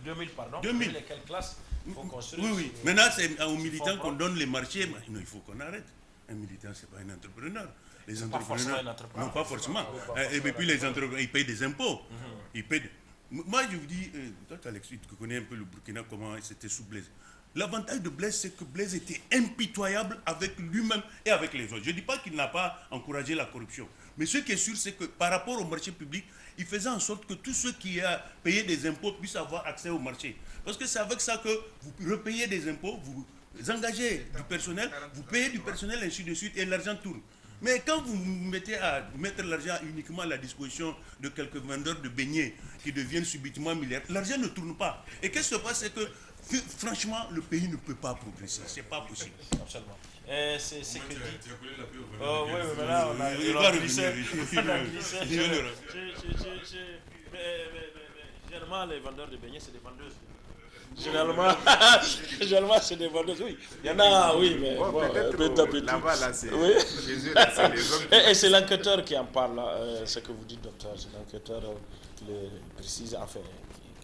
2000, pardon. 2000 et quelques classes. Faut construire. Oui. Maintenant, c'est aux militants qu'on donne les marchés. Non, il faut qu'on arrête. Un militant, ce n'est pas un entrepreneur. Les entrepreneurs. Non, pas forcément. Et puis les entrepreneurs, ils payent des impôts. Moi, je vous dis, toi, Alex, tu connais un peu le Burkina, comment c'était sous Blaise. L'avantage de Blaise, c'est que Blaise était impitoyable avec lui-même et avec les autres. Je ne dis pas qu'il n'a pas encouragé la corruption. Mais ce qui est sûr, c'est que par rapport au marché public, il faisait en sorte que tous ceux qui ont payé des impôts puissent avoir accès au marché. Parce que c'est avec ça que vous repayez des impôts, vous engagez du personnel, vous payez du personnel, ainsi de suite, et l'argent tourne. Mais quand vous mettez à mettre l'argent uniquement à la disposition de quelques vendeurs de beignets qui deviennent subitement milliardaires, l'argent ne tourne pas. Et qu'est-ce qui se passe, c'est que franchement, le pays ne peut pas progresser. C'est pas possible. Absolument. C'est que dit. Oh, oui, mais là, on a glissé. Généralement, les vendeurs de beignets, c'est des vendeuses. Généralement, c'est des vendeuses, oui. Il y en a, oui, mais bon, là-bas, là, c'est oui. Jésus, là, c'est les hommes. Et c'est l'enquêteur qui en parle, ce que vous dites, docteur. C'est l'enquêteur qui le précise, enfin,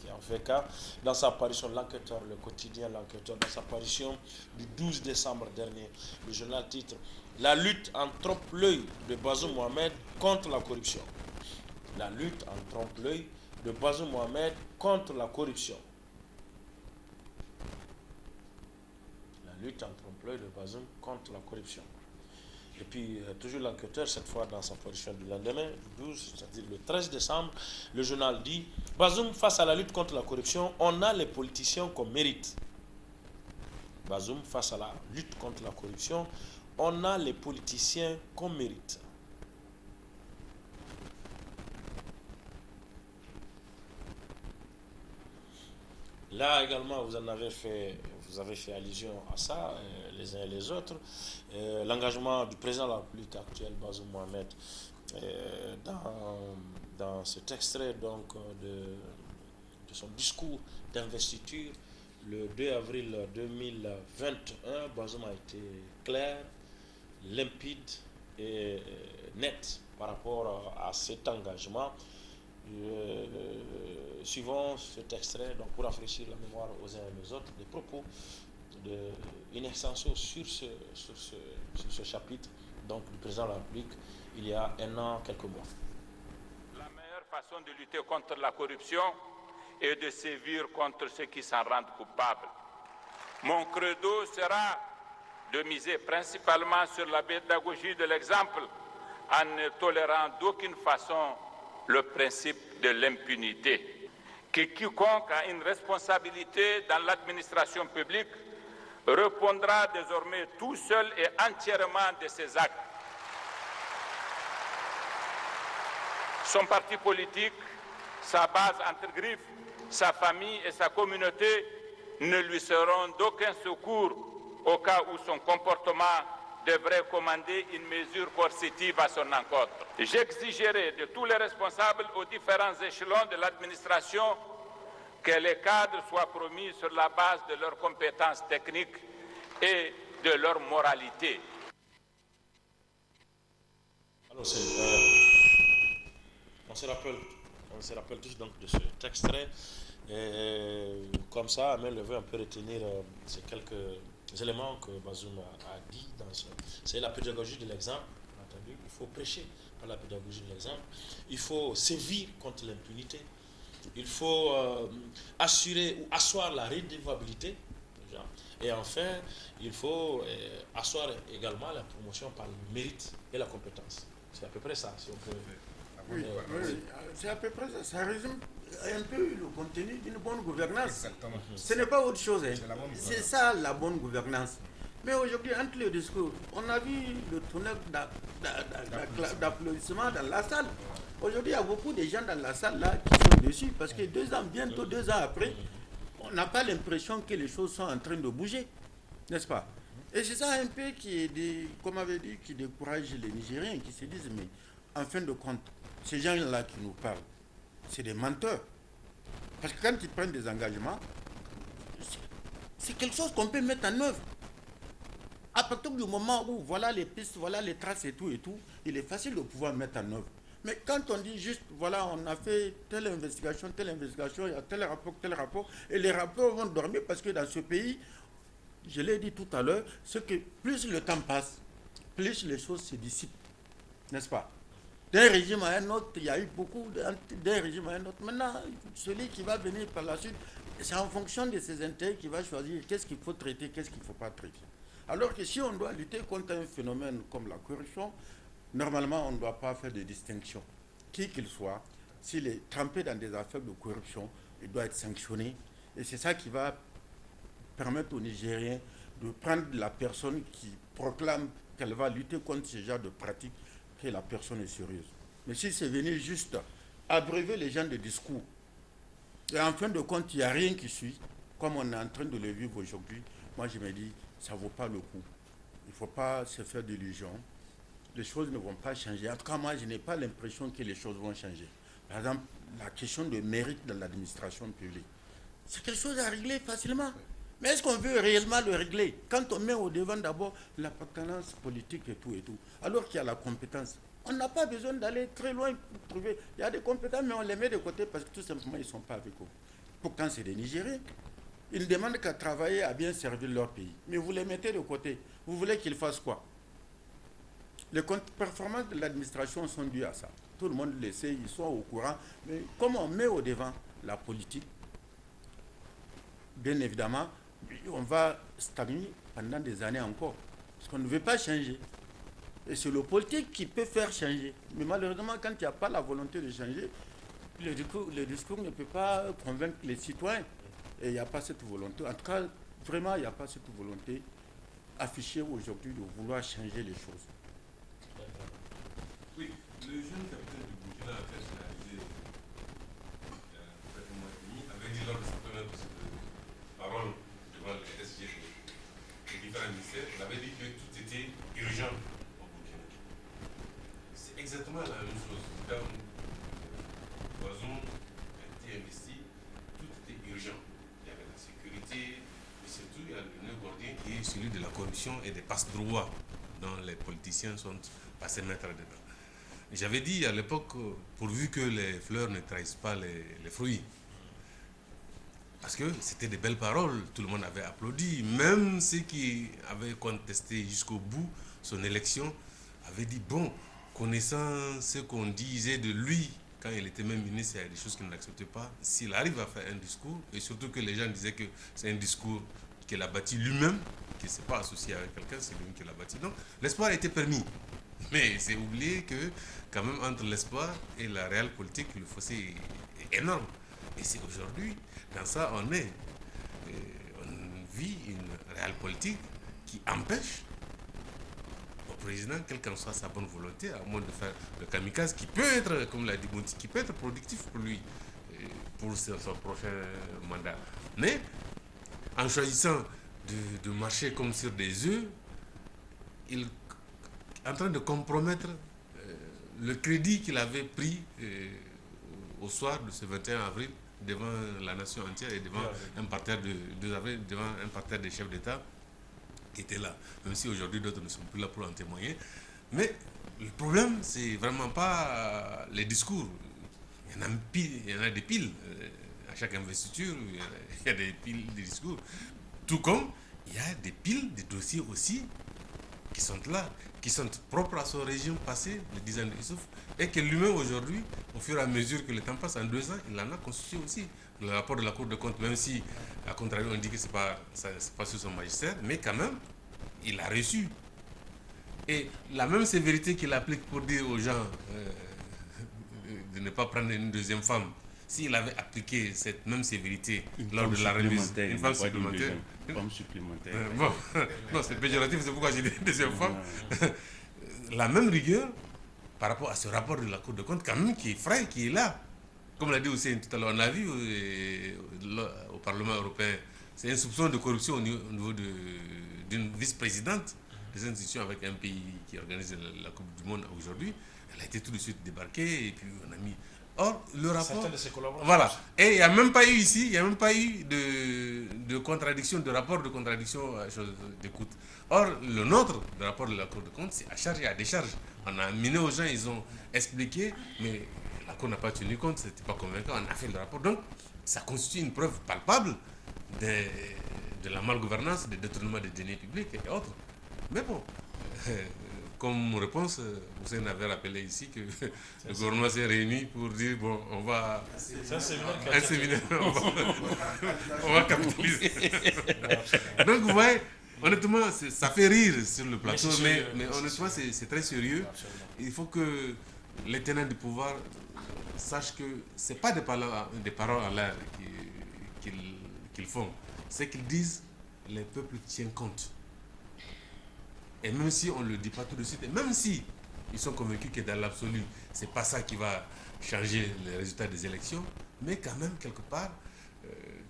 qui en fait cas. Dans sa parution, l'enquêteur, le quotidien, l'enquêteur, dans sa parution du 12 décembre dernier, le journal titre « La lutte en trompe-l'œil de Bazoum Mohamed contre la corruption ». La lutte en trompe-l'œil de Bazoum Mohamed contre la corruption. La lutte en trompe-l'œil de Bazoum contre la corruption. Et puis, toujours l'enquêteur, cette fois dans sa parution du lendemain, du 12, c'est-à-dire le 13 décembre, le journal dit « Bazoum, face à la lutte contre la corruption, on a les politiciens qu'on mérite. » Bazoum, face à la lutte contre la corruption, on a les politiciens qu'on mérite. Là également, vous avez fait allusion à ça, les uns et les autres. L'engagement du président de la République actuelle, Bazoum Mohamed, dans cet extrait donc, de son discours d'investiture, le 2 avril 2021, Bazoum a été clair, limpide et net par rapport à cet engagement. Suivons cet extrait donc pour rafraîchir la mémoire aux uns et aux autres des propos in extenso sur ce chapitre donc, du président de la République il y a un an, quelques mois. La meilleure façon de lutter contre la corruption est de sévir contre ceux qui s'en rendent coupables. Mon credo sera de miser principalement sur la pédagogie de l'exemple en ne tolérant d'aucune façon le principe de l'impunité, que quiconque a une responsabilité dans l'administration publique répondra désormais tout seul et entièrement de ses actes. Son parti politique, sa base entre griffes, sa famille et sa communauté ne lui seront d'aucun secours au cas où son comportement devrait commander une mesure coercitive à son encontre. J'exigerai de tous les responsables aux différents échelons de l'administration que les cadres soient promis sur la base de leurs compétences techniques et de leur moralité. Alors, on se rappelle tous donc de cet extrait. Comme ça, Amel veut un peu retenir ces quelques éléments que Bazoum a dit. C'est la pédagogie de l'exemple. Entendu, il faut prêcher par la pédagogie de l'exemple. Il faut sévir contre l'impunité. Il faut assurer ou asseoir la rédévabilité. Et enfin, il faut asseoir également la promotion par le mérite et la compétence. C'est à peu près ça, si on peut... Oui, c'est à peu près ça. Ça résume un peu le contenu d'une bonne gouvernance. Exactement. Ce n'est pas autre chose. Hein. C'est ça la bonne gouvernance. Mais aujourd'hui, entre le discours, on a vu le tunnel d'applaudissements dans la salle. Aujourd'hui, il y a beaucoup de gens dans la salle là qui sont dessus parce que bientôt 2 ans après, on n'a pas l'impression que les choses sont en train de bouger. N'est-ce pas? Et c'est ça un peu comme avait dit, qui décourage les Nigériens qui se disent, mais en fin de compte, ces gens-là qui nous parlent, c'est des menteurs. Parce que quand ils prennent des engagements, c'est quelque chose qu'on peut mettre en œuvre. À partir du moment où voilà les pistes, voilà les traces et tout, il est facile de pouvoir mettre en œuvre. Mais quand on dit juste, voilà, on a fait telle investigation, il y a tel rapport, et les rapports vont dormir parce que dans ce pays, je l'ai dit tout à l'heure, c'est que plus le temps passe, plus les choses se dissipent. N'est-ce pas? D'un régime à un autre, il y a eu beaucoup d'un régime à un autre. Maintenant, celui qui va venir par la suite, c'est en fonction de ses intérêts qu'il va choisir qu'est-ce qu'il faut traiter, qu'est-ce qu'il ne faut pas traiter. Alors que si on doit lutter contre un phénomène comme la corruption, normalement, on ne doit pas faire de distinction. Qui qu'il soit, s'il est trempé dans des affaires de corruption, il doit être sanctionné. Et c'est ça qui va permettre aux Nigériens de prendre la personne qui proclame qu'elle va lutter contre ce genre de pratiques, que la personne est sérieuse. Mais si c'est venir juste abreuver les gens de discours, et en fin de compte, il n'y a rien qui suit, comme on est en train de le vivre aujourd'hui, moi je me dis, ça ne vaut pas le coup. Il ne faut pas se faire d'illusions. Les choses ne vont pas changer. En tout cas, moi, je n'ai pas l'impression que les choses vont changer. Par exemple, la question de mérite dans l'administration publique, c'est quelque chose à régler facilement. Mais est-ce qu'on veut réellement le régler quand on met au devant d'abord l'appartenance politique et tout, alors qu'il y a la compétence? On n'a pas besoin d'aller très loin pour trouver. Il y a des compétences, mais on les met de côté parce que tout simplement, ils ne sont pas avec nous. Pourtant, c'est des Nigériens. Ils ne demandent qu'à travailler, à bien servir leur pays. Mais vous les mettez de côté. Vous voulez qu'ils fassent quoi? Les performances de l'administration sont dues à ça. Tout le monde le sait, ils sont au courant. Mais comme on met au devant la politique, bien évidemment, on va stagner pendant des années encore. Parce qu'on ne veut pas changer. Et c'est le politique qui peut faire changer. Mais malheureusement, quand il n'y a pas la volonté de changer, le discours ne peut pas convaincre les citoyens. Et il n'y a pas cette volonté. En tout cas, vraiment, il n'y a pas cette volonté affichée aujourd'hui de vouloir changer les choses. Oui, le jeune capitaine du Burkina a fait généraliser près d'un mois et demi, avait dit lors de sa première parole devant le SG et différents ministères, il avait dit que tout était urgent au Burkina. C'est exactement la même chose. Quand Bazoum a été investi, tout était urgent. Il y avait la sécurité, mais surtout il y a le nœud gordien qui est celui de la corruption et des passe-droits dont les politiciens sont passés maîtres dedans. J'avais dit à l'époque, pourvu que les fleurs ne trahissent pas les fruits. Parce que c'était des belles paroles, tout le monde avait applaudi. Même ceux qui avaient contesté jusqu'au bout son élection avaient dit, bon, connaissant ce qu'on disait de lui, quand il était même ministre, il y a des choses qu'il n'acceptait pas. S'il arrive à faire un discours, et surtout que les gens disaient que c'est un discours qu'il a bâti lui-même, qu'il ne s'est pas associé avec quelqu'un, c'est lui qui l'a bâti. Donc l'espoir était permis. Mais c'est oublié que, quand même, entre l'espoir et la réelle politique, le fossé est énorme. Et c'est aujourd'hui, dans ça, on vit une réelle politique qui empêche au président, quelle qu'en soit sa bonne volonté, à moins de faire le kamikaze, qui peut être, comme l'a dit Bonti, qui peut être productif pour lui, pour son prochain mandat. Mais, en choisissant de marcher comme sur des œufs, il en train de compromettre le crédit qu'il avait pris au soir de ce 21 avril devant la nation entière et devant un parterre devant un parterre des chefs d'État qui étaient là, même si aujourd'hui d'autres ne sont plus là pour en témoigner. Mais le problème, c'est vraiment pas les discours. Il y en a des piles. À chaque investiture, il y a des piles de discours. Tout comme il y a des piles de dossiers aussi qui sont là, qui sont propres à son régime passé, le 10 ans de Issouf, et que lui-même aujourd'hui, au fur et à mesure que le temps passe, en 2 ans, il en a constitué aussi. Le rapport de la Cour des comptes, même si, à contrario, on dit que ce n'est pas sur son magistère, mais quand même, il a reçu. Et la même sévérité qu'il applique pour dire aux gens de ne pas prendre une deuxième femme, s'il avait appliqué cette même sévérité lors de la remise, une femme supplémentaire. Bon, non, c'est péjoratif, c'est pourquoi j'ai dit deuxième femme. La même rigueur par rapport à ce rapport de la Cour des comptes, quand même, qui est frais, qui est là. Comme l'a dit Hussein tout à l'heure, on a vu au Parlement européen, c'est un soupçon de corruption au niveau d'une vice-présidente des institutions avec un pays qui organise la Coupe du Monde aujourd'hui. Elle a été tout de suite débarquée et puis on a mis. Or, le rapport. Voilà. Et il n'y a même pas eu ici, il n'y a même pas eu de contradiction, de rapport de contradiction à chose d'écoute. Or, le nôtre, le rapport de la Cour des comptes, c'est à charge et à décharge. On a amené aux gens, ils ont expliqué, mais la Cour n'a pas tenu compte, c'était pas convaincant, on a fait le rapport. Donc, ça constitue une preuve palpable de la malgouvernance, des détournements des deniers publics et autres. Mais bon. Comme réponse, vous avait rappelé ici que le gouvernement s'est réuni pour dire bon, on va. C'est un séminaire. On va capitaliser. Donc, vous voyez, honnêtement, ça fait rire sur le plateau, mais honnêtement, c'est très sérieux. Il faut que les tenants du pouvoir sachent que ce n'est pas des paroles en l'air qu'ils font. C'est qu'ils disent les peuples tiennent compte. Et même si on ne le dit pas tout de suite, et même si ils sont convaincus que dans l'absolu, ce n'est pas ça qui va changer les résultats des élections, mais quand même, quelque part,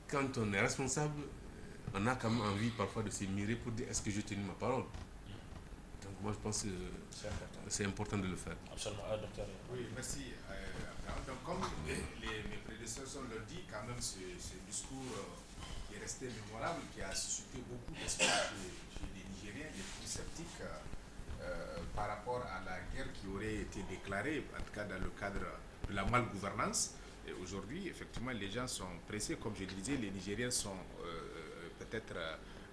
quand on est responsable, on a quand même envie parfois de se mirer pour dire est-ce que j'ai tenu ma parole. Donc moi, je pense que c'est important de le faire. Absolument. Docteur. Oui, merci. Donc, comme mes prédécesseurs l'ont dit, quand même, ce discours qui est resté mémorable, qui a suscité beaucoup d'espoir chez les Nigériens, les plus sceptiques par rapport à la guerre qui aurait été déclarée, en tout cas dans le cadre de la malgouvernance. Et aujourd'hui, effectivement, les gens sont pressés. Comme je le disais, les Nigériens sont peut-être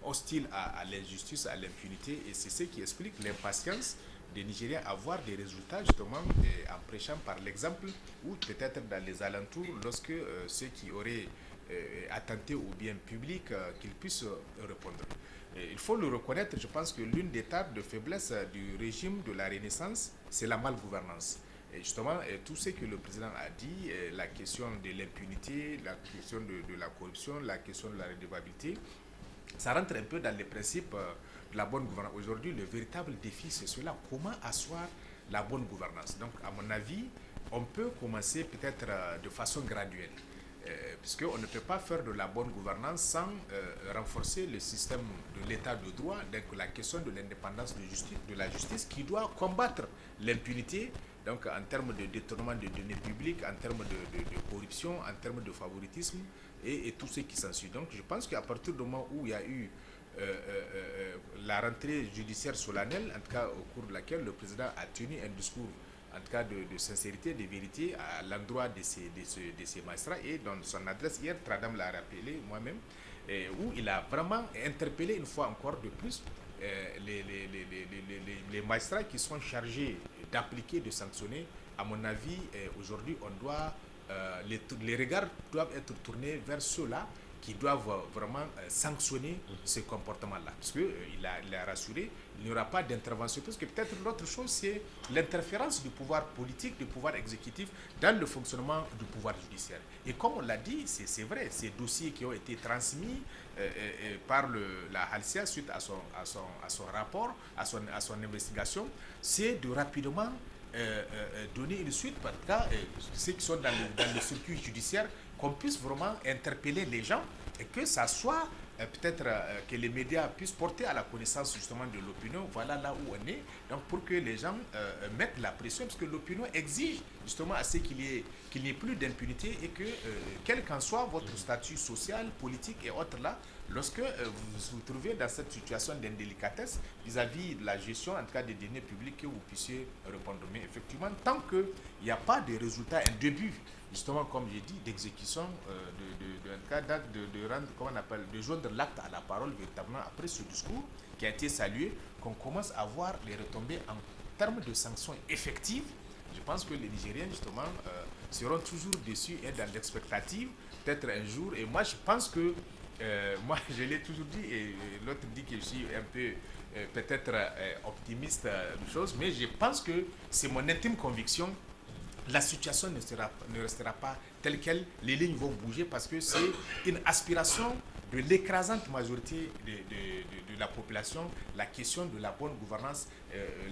hostiles à l'injustice, à l'impunité. Et c'est ce qui explique l'impatience des Nigériens à voir des résultats, justement, en prêchant par l'exemple, ou peut-être dans les alentours, lorsque ceux qui auraient attenté au bien public, qu'ils puissent répondre. il faut le reconnaître, je pense que l'une des tares de faiblesse du régime de la Renaissance, c'est la malgouvernance. Et justement, tout ce que le président a dit, la question de l'impunité, la question de la corruption, la question de la redevabilité, ça rentre un peu dans les principes de la bonne gouvernance. Aujourd'hui, le véritable défi, c'est cela. Comment asseoir la bonne gouvernance? Donc, à mon avis, on peut commencer peut-être de façon graduelle. Puisqu'on ne peut pas faire de la bonne gouvernance sans renforcer le système de l'état de droit, donc la question de l'indépendance de la justice qui doit combattre l'impunité, donc en termes de détournement de données publiques, en termes de corruption, en termes de favoritisme et tout ce qui s'ensuit. Donc je pense qu'à partir du moment où il y a eu la rentrée judiciaire solennelle, en tout cas au cours de laquelle le président a tenu un discours en tout cas de sincérité, de vérité à l'endroit de ces magistrats, et dans son adresse hier, Tradam l'a rappelé moi-même, où il a vraiment interpellé une fois encore de plus les magistrats qui sont chargés d'appliquer, de sanctionner. À mon avis, aujourd'hui, les regards doivent être tournés vers ceux-là qui doivent vraiment sanctionner ce comportement-là. Parce qu'il a rassuré, il n'y aura pas d'intervention. Parce que peut-être l'autre chose, c'est l'interférence du pouvoir politique, du pouvoir exécutif dans le fonctionnement du pouvoir judiciaire. Et comme on l'a dit, c'est vrai, ces dossiers qui ont été transmis par la Halcia suite à son rapport, à son investigation, c'est de rapidement donner une suite, parce que ceux qui sont dans le circuit judiciaire, qu'on puisse vraiment interpeller les gens et que ça soit peut-être que les médias puissent porter à la connaissance justement de l'opinion, voilà là où on est, donc pour que les gens mettent la pression, parce que l'opinion exige justement à ce qu'il n'y ait plus d'impunité et que quel qu'en soit votre statut social, politique et autres là, lorsque vous vous trouvez dans cette situation d'indélicatesse vis-à-vis de la gestion en tout cas des données publiques, que vous puissiez répondre. Mais effectivement, tant qu'il n'y a pas de résultat, un début justement, comme j'ai dit, d'exécution, de joindre l'acte à la parole véritablement après ce discours qui a été salué, qu'on commence à voir les retombées en termes de sanctions effectives. Je pense que les Nigériens, justement, seront toujours déçus et dans l'expectative, peut-être un jour. Et moi, je pense que, moi, je l'ai toujours dit, et l'autre dit que je suis un peu, peut-être optimiste de choses, mais je pense que c'est mon intime conviction. La situation ne restera pas telle qu'elle, les lignes vont bouger parce que c'est une aspiration de l'écrasante majorité de la population, la question de la bonne gouvernance,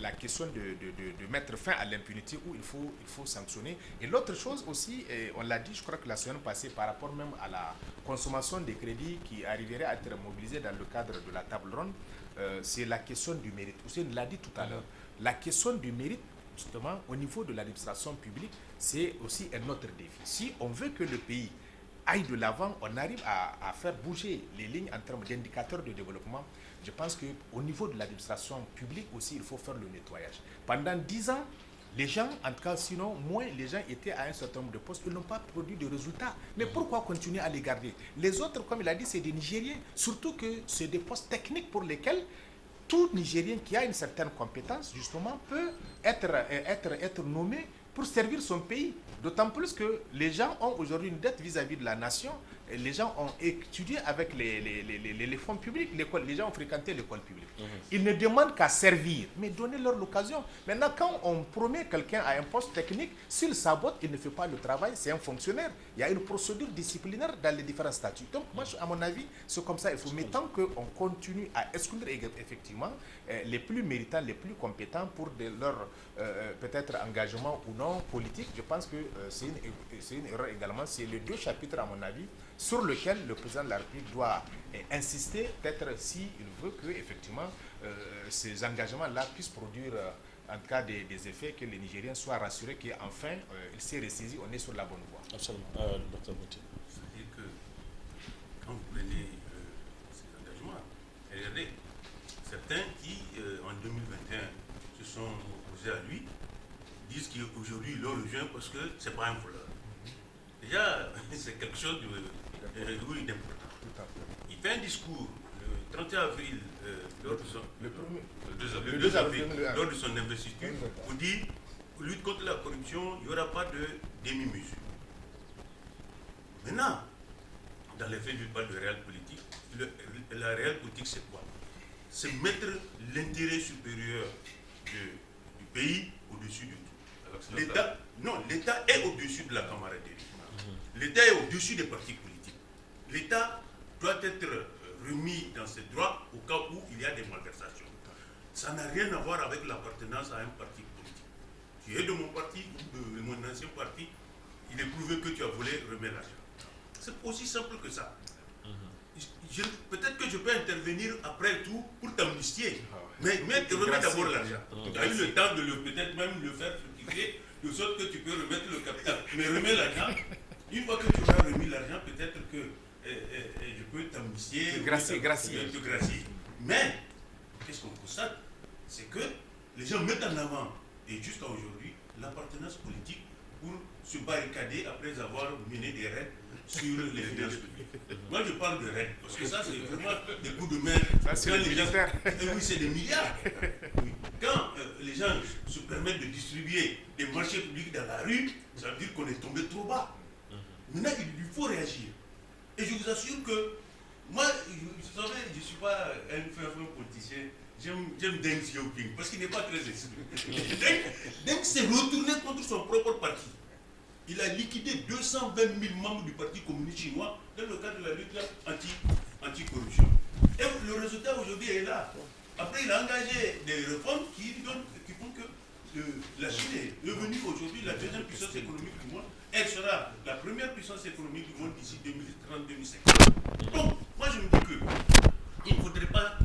la question de mettre fin à l'impunité où il faut sanctionner. Et l'autre chose aussi, on l'a dit, je crois que la semaine passée, par rapport même à la consommation des crédits qui arriverait à être mobilisés dans le cadre de la table ronde, c'est la question du mérite. Hussein l'a dit tout à l'heure. La question du mérite, justement, au niveau de l'administration publique, c'est aussi un autre défi. Si on veut que le pays aille de l'avant, on arrive à faire bouger les lignes en termes d'indicateurs de développement, je pense qu'au niveau de l'administration publique aussi, il faut faire le nettoyage. Pendant 10 ans, les gens, en tout cas, sinon, moins les gens étaient à un certain nombre de postes, ils n'ont pas produit de résultats. Mais pourquoi continuer à les garder? Les autres, comme il a dit, c'est des Nigériens, surtout que c'est des postes techniques pour lesquels tout Nigérien qui a une certaine compétence, justement, peut être nommé pour servir son pays. D'autant plus que les gens ont aujourd'hui une dette vis-à-vis de la nation. Et les gens ont étudié avec les fonds publics, les gens ont fréquenté l'école publique. Ils ne demandent qu'à servir, mais donnez-leur l'occasion. Maintenant, quand on promet quelqu'un à un poste technique, s'il sabote, il ne fait pas le travail, c'est un fonctionnaire. Il y a une procédure disciplinaire dans les différents statuts. Donc, moi, à mon avis, c'est comme ça. Il faut, mais tant qu'on continue à exclure effectivement les plus méritants, les plus compétents pour leur peut-être engagement ou non politique, je pense que c'est une erreur également. C'est les deux chapitres, à mon avis, sur lequel le président de la République doit insister, peut-être s'il veut que effectivement ces engagements-là puissent produire en tout cas des effets, que les Nigériens soient rassurés qu'enfin il s'est ressaisi, on est sur la bonne voie. Absolument. Dr. Bouti. C'est-à-dire que quand vous prenez ces engagements, regardez, certains qui en 2021 se sont opposés à lui disent qu'aujourd'hui il le rejoint parce que c'est pas un voleur. Déjà, c'est quelque chose d'important. Il fait un discours le 31 avril, lors de son, le 2 avril, lors de son investiture, pour dire lutte contre la corruption, il n'y aura pas de demi-mesure. Maintenant, dans les faits, je parle de réel politique. La réelle politique, c'est quoi? c'est mettre l'intérêt supérieur du pays au-dessus de tout. L'État est au-dessus de la camaraderie. L'État est au-dessus des partis politiques. L'État doit être remis dans ses droits au cas où il y a des malversations. Ça n'a rien à voir avec l'appartenance à un parti politique. Tu es de mon parti ou de mon ancien parti, il est prouvé que tu as volé, remets l'argent. C'est aussi simple que ça. Peut-être que je peux intervenir après tout pour t'amnistier, mais remets d'abord l'argent. Tu as eu le temps de peut-être même le faire fructifier, de sorte que tu peux remettre le capital. Mais remets l'argent. Une fois que tu auras remis l'argent, peut-être que je peux t'amnistier. Te gracier. Mais, qu'est-ce qu'on constate? C'est que les gens mettent en avant, et jusqu'à aujourd'hui, l'appartenance politique pour se barricader après avoir mené des raids sur les finances publiques. Moi, je parle de raids, parce que ça, c'est vraiment des coups de main. Ça, c'est les militaires. Oui, c'est des milliards. Oui. Quand les gens se permettent de distribuer des marchés publics dans la rue, ça veut dire qu'on est tombé trop bas. Maintenant, il faut réagir. Et je vous assure que moi, vous savez, je ne suis pas un fervent politicien. J'aime Deng Xiaoping parce qu'il n'est pas très instruit. Deng s'est retourné contre son propre parti. Il a liquidé 220 000 membres du Parti communiste chinois dans le cadre de la lutte anti-corruption. Et le résultat aujourd'hui est là. Après, il a engagé des réformes qui font que la Chine est devenue aujourd'hui la deuxième puissance économique du monde. Elle sera la première puissance économique du monde d'ici 2030-2050. Donc, moi je me dis qu'il ne faudrait pas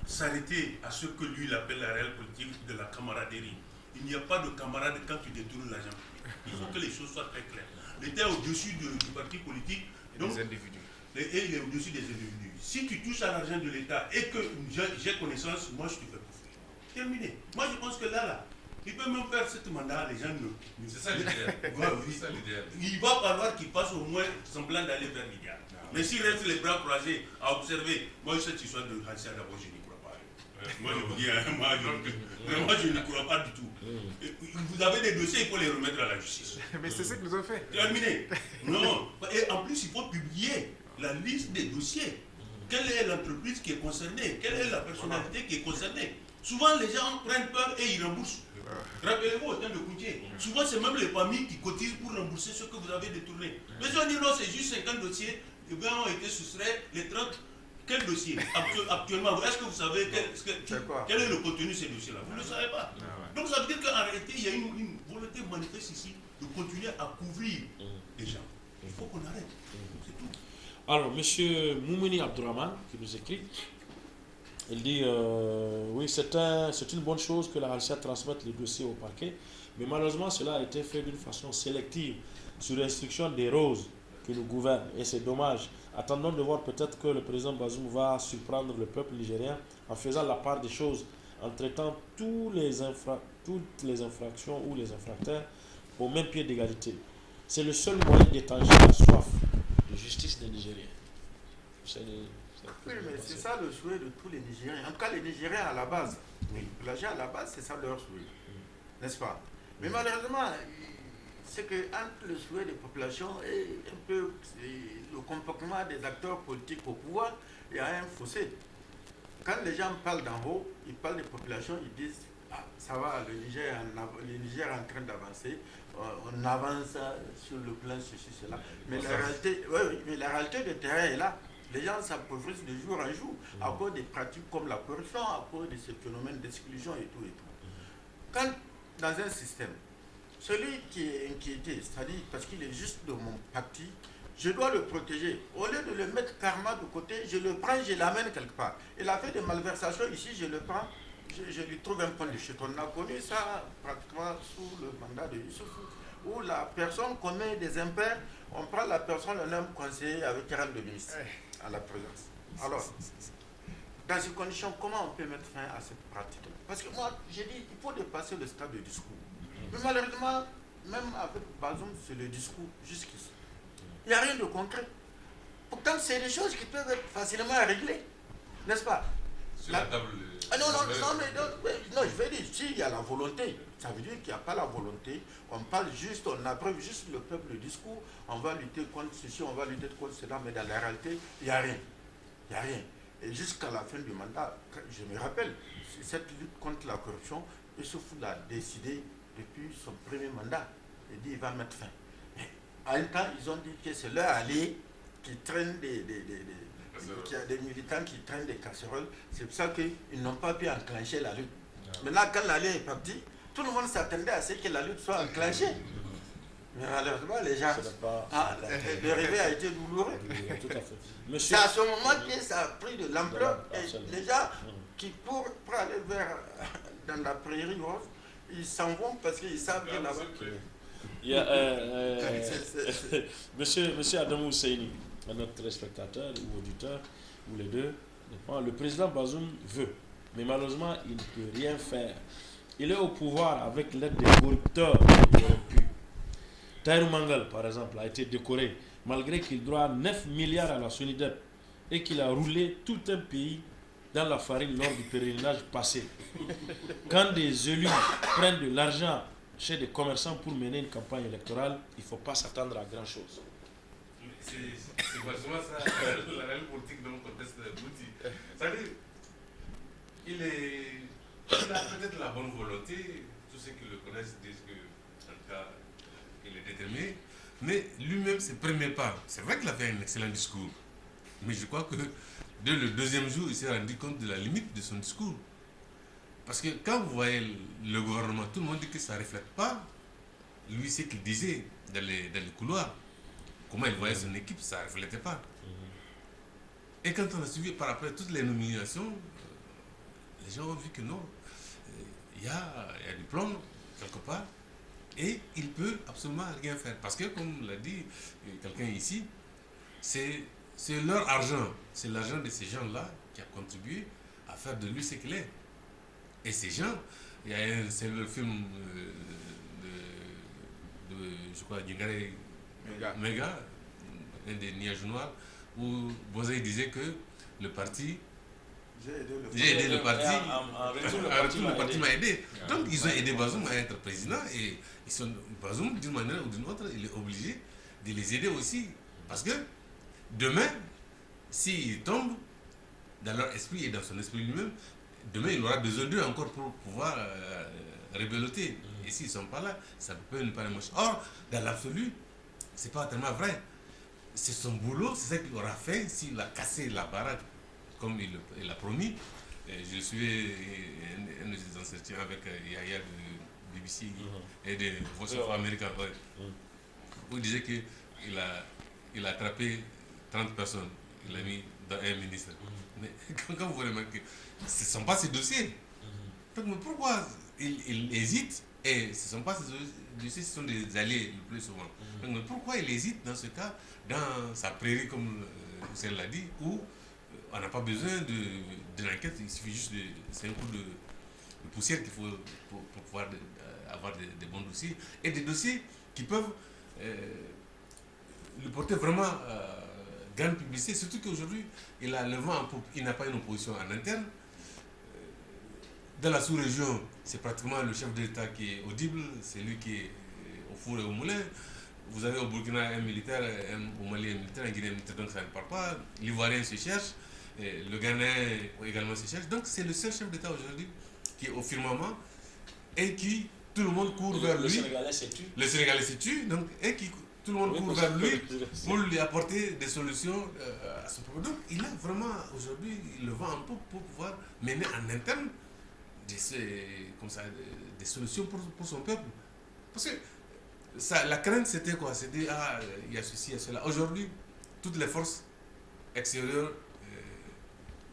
s'arrêter à ce que lui il appelle la réelle politique de la camaraderie. Il n'y a pas de camarade quand tu détournes l'argent public. Il faut que les choses soient très claires. L'État est au-dessus du parti politique et des individus. Et il est au-dessus des individus. Si tu touches à l'argent de l'État et que j'ai connaissance, moi je te fais profiter. Terminé. Moi je pense que là, il peut même faire ce mandat, les gens ne... C'est ça l'idéal. Il va falloir qu'il passe au moins semblant d'aller vers l'idéal. Mais s'il reste les bras croisés à observer, moi cette histoire de Hansia d'abord je n'y crois pas. Moi je vous dis, moi je n'y crois pas du tout. Vous avez des dossiers, il faut les remettre à la justice. Mais c'est ce qu'ils ont fait. Terminé. Non. Et en plus il faut publier la liste des dossiers. Quelle est l'entreprise qui est concernée? Quelle est la personnalité qui est concernée? Souvent les gens prennent peur et ils remboursent. Rappelez-vous au temps de Koutié. Souvent, c'est même les familles qui cotisent pour rembourser ce que vous avez détourné. Mais si on dit non, c'est juste 50 dossiers, et bien ont été soustraits les 30. Quel dossier actuellement? Est-ce que vous savez quel est le contenu de ces dossiers-là? Vous ne le savez pas. Donc ça veut dire qu'en réalité, il y a une volonté manifeste ici de continuer à couvrir les gens. Il faut qu'on arrête. C'est tout. Alors, M. Moumouni Abdourahmane, qui nous écrit, il dit oui, c'est une bonne chose que la Halcia transmette les dossiers au parquet, mais malheureusement cela a été fait d'une façon sélective sur l'instruction des roses qui nous gouvernent et c'est dommage. Attendons de voir peut-être que le président Bazoum va surprendre le peuple nigérien en faisant la part des choses, en traitant toutes les infractions ou les infracteurs au même pied d'égalité. C'est le seul moyen d'étancher la soif de justice des Nigériens. Oui, mais c'est ça le souhait de tous les Nigériens. En tout cas, les Nigériens à la base. Les gens à la base, c'est ça leur souhait. N'est-ce pas? Mais malheureusement, c'est que entre le souhait des populations et un peu le comportement des acteurs politiques au pouvoir, il y a un fossé. Quand les gens parlent d'en haut, ils parlent des populations, ils disent ah, ça va, le Niger est en train d'avancer, on avance sur le plan ceci, cela. Mais la réalité de terrain est là. Les gens s'appauvrissent de jour en jour à cause des pratiques comme la corruption, à cause de ces phénomènes d'exclusion et tout et tout. Quand dans un système, celui qui est inquiété, c'est-à-dire parce qu'il est juste de mon parti, je dois le protéger. Au lieu de le mettre karma de côté, je le prends, je l'amène quelque part. Il a fait des malversations ici, je le prends, je lui trouve un point de chute. On a connu ça pratiquement sous le mandat de Youssoufou, où la personne commet des impairs, on prend la personne, on nomme conseiller avec rang de ministre à la présence. Alors, dans ces conditions, comment on peut mettre fin à cette pratique-là? Parce que moi, j'ai dit, il faut dépasser le stade de discours. Mais malheureusement, même avec Bazoum, c'est le discours jusqu'ici. Il n'y a rien de concret. Pourtant, c'est des choses qui peuvent être facilement réglées, n'est-ce pas? Sur la table. Non, je vais dire, s'il y a la volonté, ça veut dire qu'il n'y a pas la volonté. On parle juste, on abreuve juste le peuple le discours, on va lutter contre ceci, on va lutter contre cela, mais dans la réalité, il n'y a rien. Il n'y a rien. Et jusqu'à la fin du mandat, je me rappelle, cette lutte contre la corruption, Issoufou l'a décidé depuis son premier mandat. Il dit qu'il va mettre fin. Mais à un temps, ils ont dit que c'est leur allié qui traîne qu'il y a des militants qui traînent des casseroles. C'est pour ça qu'ils n'ont pas pu enclencher la lutte. Maintenant, quand l'allié est parti, tout le monde s'attendait à ce que la lutte soit enclenchée. Mais malheureusement, les gens... le réveil a été douloureux. C'est à ce moment que ça a pris de l'ampleur. Et les gens qui, pour aller vers dans la prairie rose, ils s'en vont parce qu'ils savent que là-bas... Monsieur Adamou Seyni, notre téléspectateur ou auditeur, ou les deux, le président Bazoum veut, mais malheureusement, il ne peut rien faire. Il est au pouvoir avec l'aide des corrupteurs corrompus. Tahirou Mangal, par exemple, a été décoré, malgré qu'il doit 9 milliards à la SONIDEP et qu'il a roulé tout un pays dans la farine lors du pèlerinage passé. Quand des élus prennent de l'argent chez des commerçants pour mener une campagne électorale, il ne faut pas s'attendre à grand-chose. C'est exactement ça, la réelle politique dans le contexte de Bouti. C'est-à-dire, il a peut-être la bonne volonté, tous ceux qui le connaissent disent que, en tout cas, il est déterminé, mais lui-même, ses premiers pas, c'est vrai qu'il a fait un excellent discours, mais je crois que dès le deuxième jour, il s'est rendu compte de la limite de son discours. Parce que quand vous voyez le gouvernement, tout le monde dit que ça ne reflète pas lui ce qu'il disait dans les couloirs. Comment il voyait son équipe, ça ne reflétait pas. Et quand on a suivi par après toutes les nominations, les gens ont vu que non, il y a du plomb quelque part et il ne peut absolument rien faire. Parce que, comme l'a dit quelqu'un ici, c'est leur argent, c'est l'argent de ces gens-là qui a contribué à faire de lui ce qu'il est. Et ces gens, c'est le film de je crois, Djingare Mega, un des Niages Noirs, où Bozé disait que le parti... J'ai aidé le parti, le parti m'a aidé. Donc ils ont aidé Bazoum à être président et Bazoum, d'une manière ou d'une autre, il est obligé de les aider aussi. Parce que demain, s'il tombe dans leur esprit et dans son esprit lui-même, demain il aura besoin d'eux encore pour pouvoir rébeloter. Et s'ils ne sont pas là, ça peut ne pas les mocher. Or, dans l'absolu, ce n'est pas tellement vrai. C'est son boulot, c'est ça qu'il aura fait s'il a cassé la baraque comme il a promis. Je suivais un de ses entretiens avec Yahya de BBC et de Voice of America, où il disait qu'il a attrapé 30 personnes, il a mis dans un ministre. Mais quand vous remarquez, ce ne sont pas ses dossiers. Donc, mais pourquoi il hésite? Et ce ne sont pas ses dossiers, ce sont des alliés le plus souvent. Donc, mais pourquoi il hésite dans ce cas, dans sa prairie, comme Hussein l'a dit, où on n'a pas besoin d'une enquête, il suffit juste c'est un coup de poussière qu'il faut pour pouvoir avoir des bons dossiers. Et des dossiers qui peuvent lui porter vraiment grande publicité, surtout qu'aujourd'hui, il a le vent en poupe, il n'a pas une opposition en interne. Dans la sous-région, c'est pratiquement le chef de l'État qui est audible, c'est lui qui est au four et au moulin. Vous avez au Burkina un militaire, au Mali un militaire, en Guinée un militaire, donc ça ne part pas. L'Ivoirien se cherche, le Ghanéen également se cherche. Donc c'est le seul chef d'État aujourd'hui qui est au firmament et qui, tout le monde court vers lui. Le Sénégalais se tue. Le Sénégalais se tue, donc, et qui, tout le monde court vers lui pour lui apporter des solutions à son problème. Donc il a vraiment aujourd'hui le vent en poupe pour pouvoir mener en interne des solutions pour son peuple. Parce que la crainte c'était quoi? C'était il y a ceci, il y a cela. Aujourd'hui, toutes les forces extérieures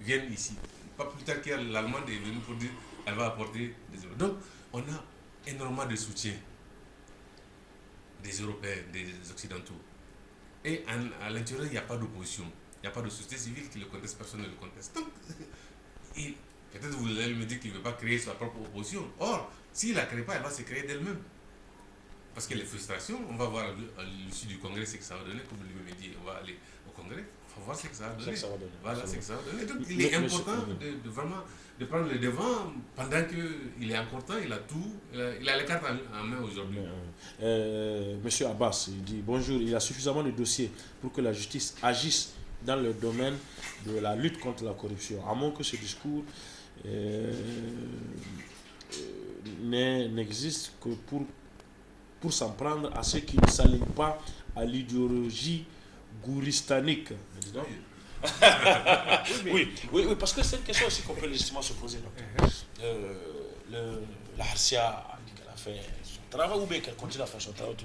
viennent ici. Pas plus tard qu'hier, l'Allemande est venue pour dire qu'elle va apporter des Européens. Donc, on a énormément de soutien des Européens, des Occidentaux. Et à l'intérieur, il n'y a pas d'opposition. Il n'y a pas de société civile qui le conteste, personne ne le conteste. Donc, peut-être vous allez me dire qu'il ne veut pas créer sa propre opposition. Or, s'il ne la crée pas, elle va se créer d'elle-même. Parce que les frustrations, on va voir à l'issue du Congrès ce que ça va donner. Comme lui-même dit, on va aller au Congrès, on va voir ce que ça va donner. Voilà ce que ça va donner. Donc il est important de vraiment de prendre le devant pendant qu'il est encore temps, il a tout, il a les cartes en main aujourd'hui. Monsieur Abbas, il dit bonjour, il y a suffisamment de dossiers pour que la justice agisse dans le domaine de la lutte contre la corruption. À moins que ce discours n'existe que pour s'en prendre à ceux qui ne s'alignent pas à l'idéologie gouristanique. Oui, parce que c'est une question aussi qu'on peut légitimement se poser. La Harcia a dit qu'elle a fait son travail, ou bien qu'elle continue à faire son travail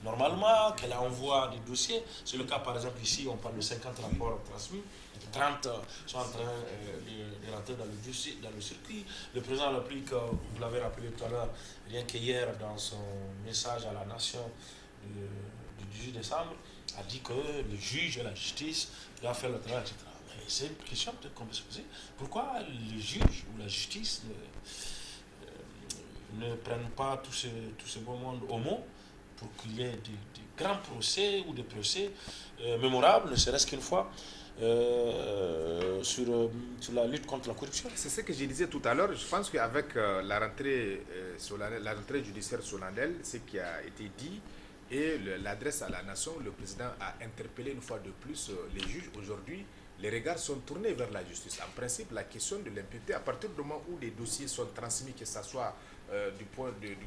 normalement, qu'elle envoie des dossiers. C'est le cas, par exemple, ici, on parle de 50 rapports transmis. 30 sont en train de rentrer dans le circuit. Le président de la République, vous l'avez rappelé tout à l'heure, rien qu'hier, dans son message à la nation du 18 décembre, a dit que le juge et la justice doivent faire le travail, etc. Mais c'est une question peut-être qu'on peut se poser. Pourquoi le juge ou la justice ne prennent pas tout ce beau monde au mot pour qu'il y ait des grands procès ou des procès mémorables, ne serait-ce qu'une fois, sur la lutte contre la corruption. C'est ce que je disais tout à l'heure. Je pense qu'avec la rentrée judiciaire solennelle, ce qui a été dit et l'adresse à la nation, le président a interpellé une fois de plus les juges. Aujourd'hui, les regards sont tournés vers la justice. En principe, la question de l'impunité, à partir du moment où les dossiers sont transmis, que ce soit du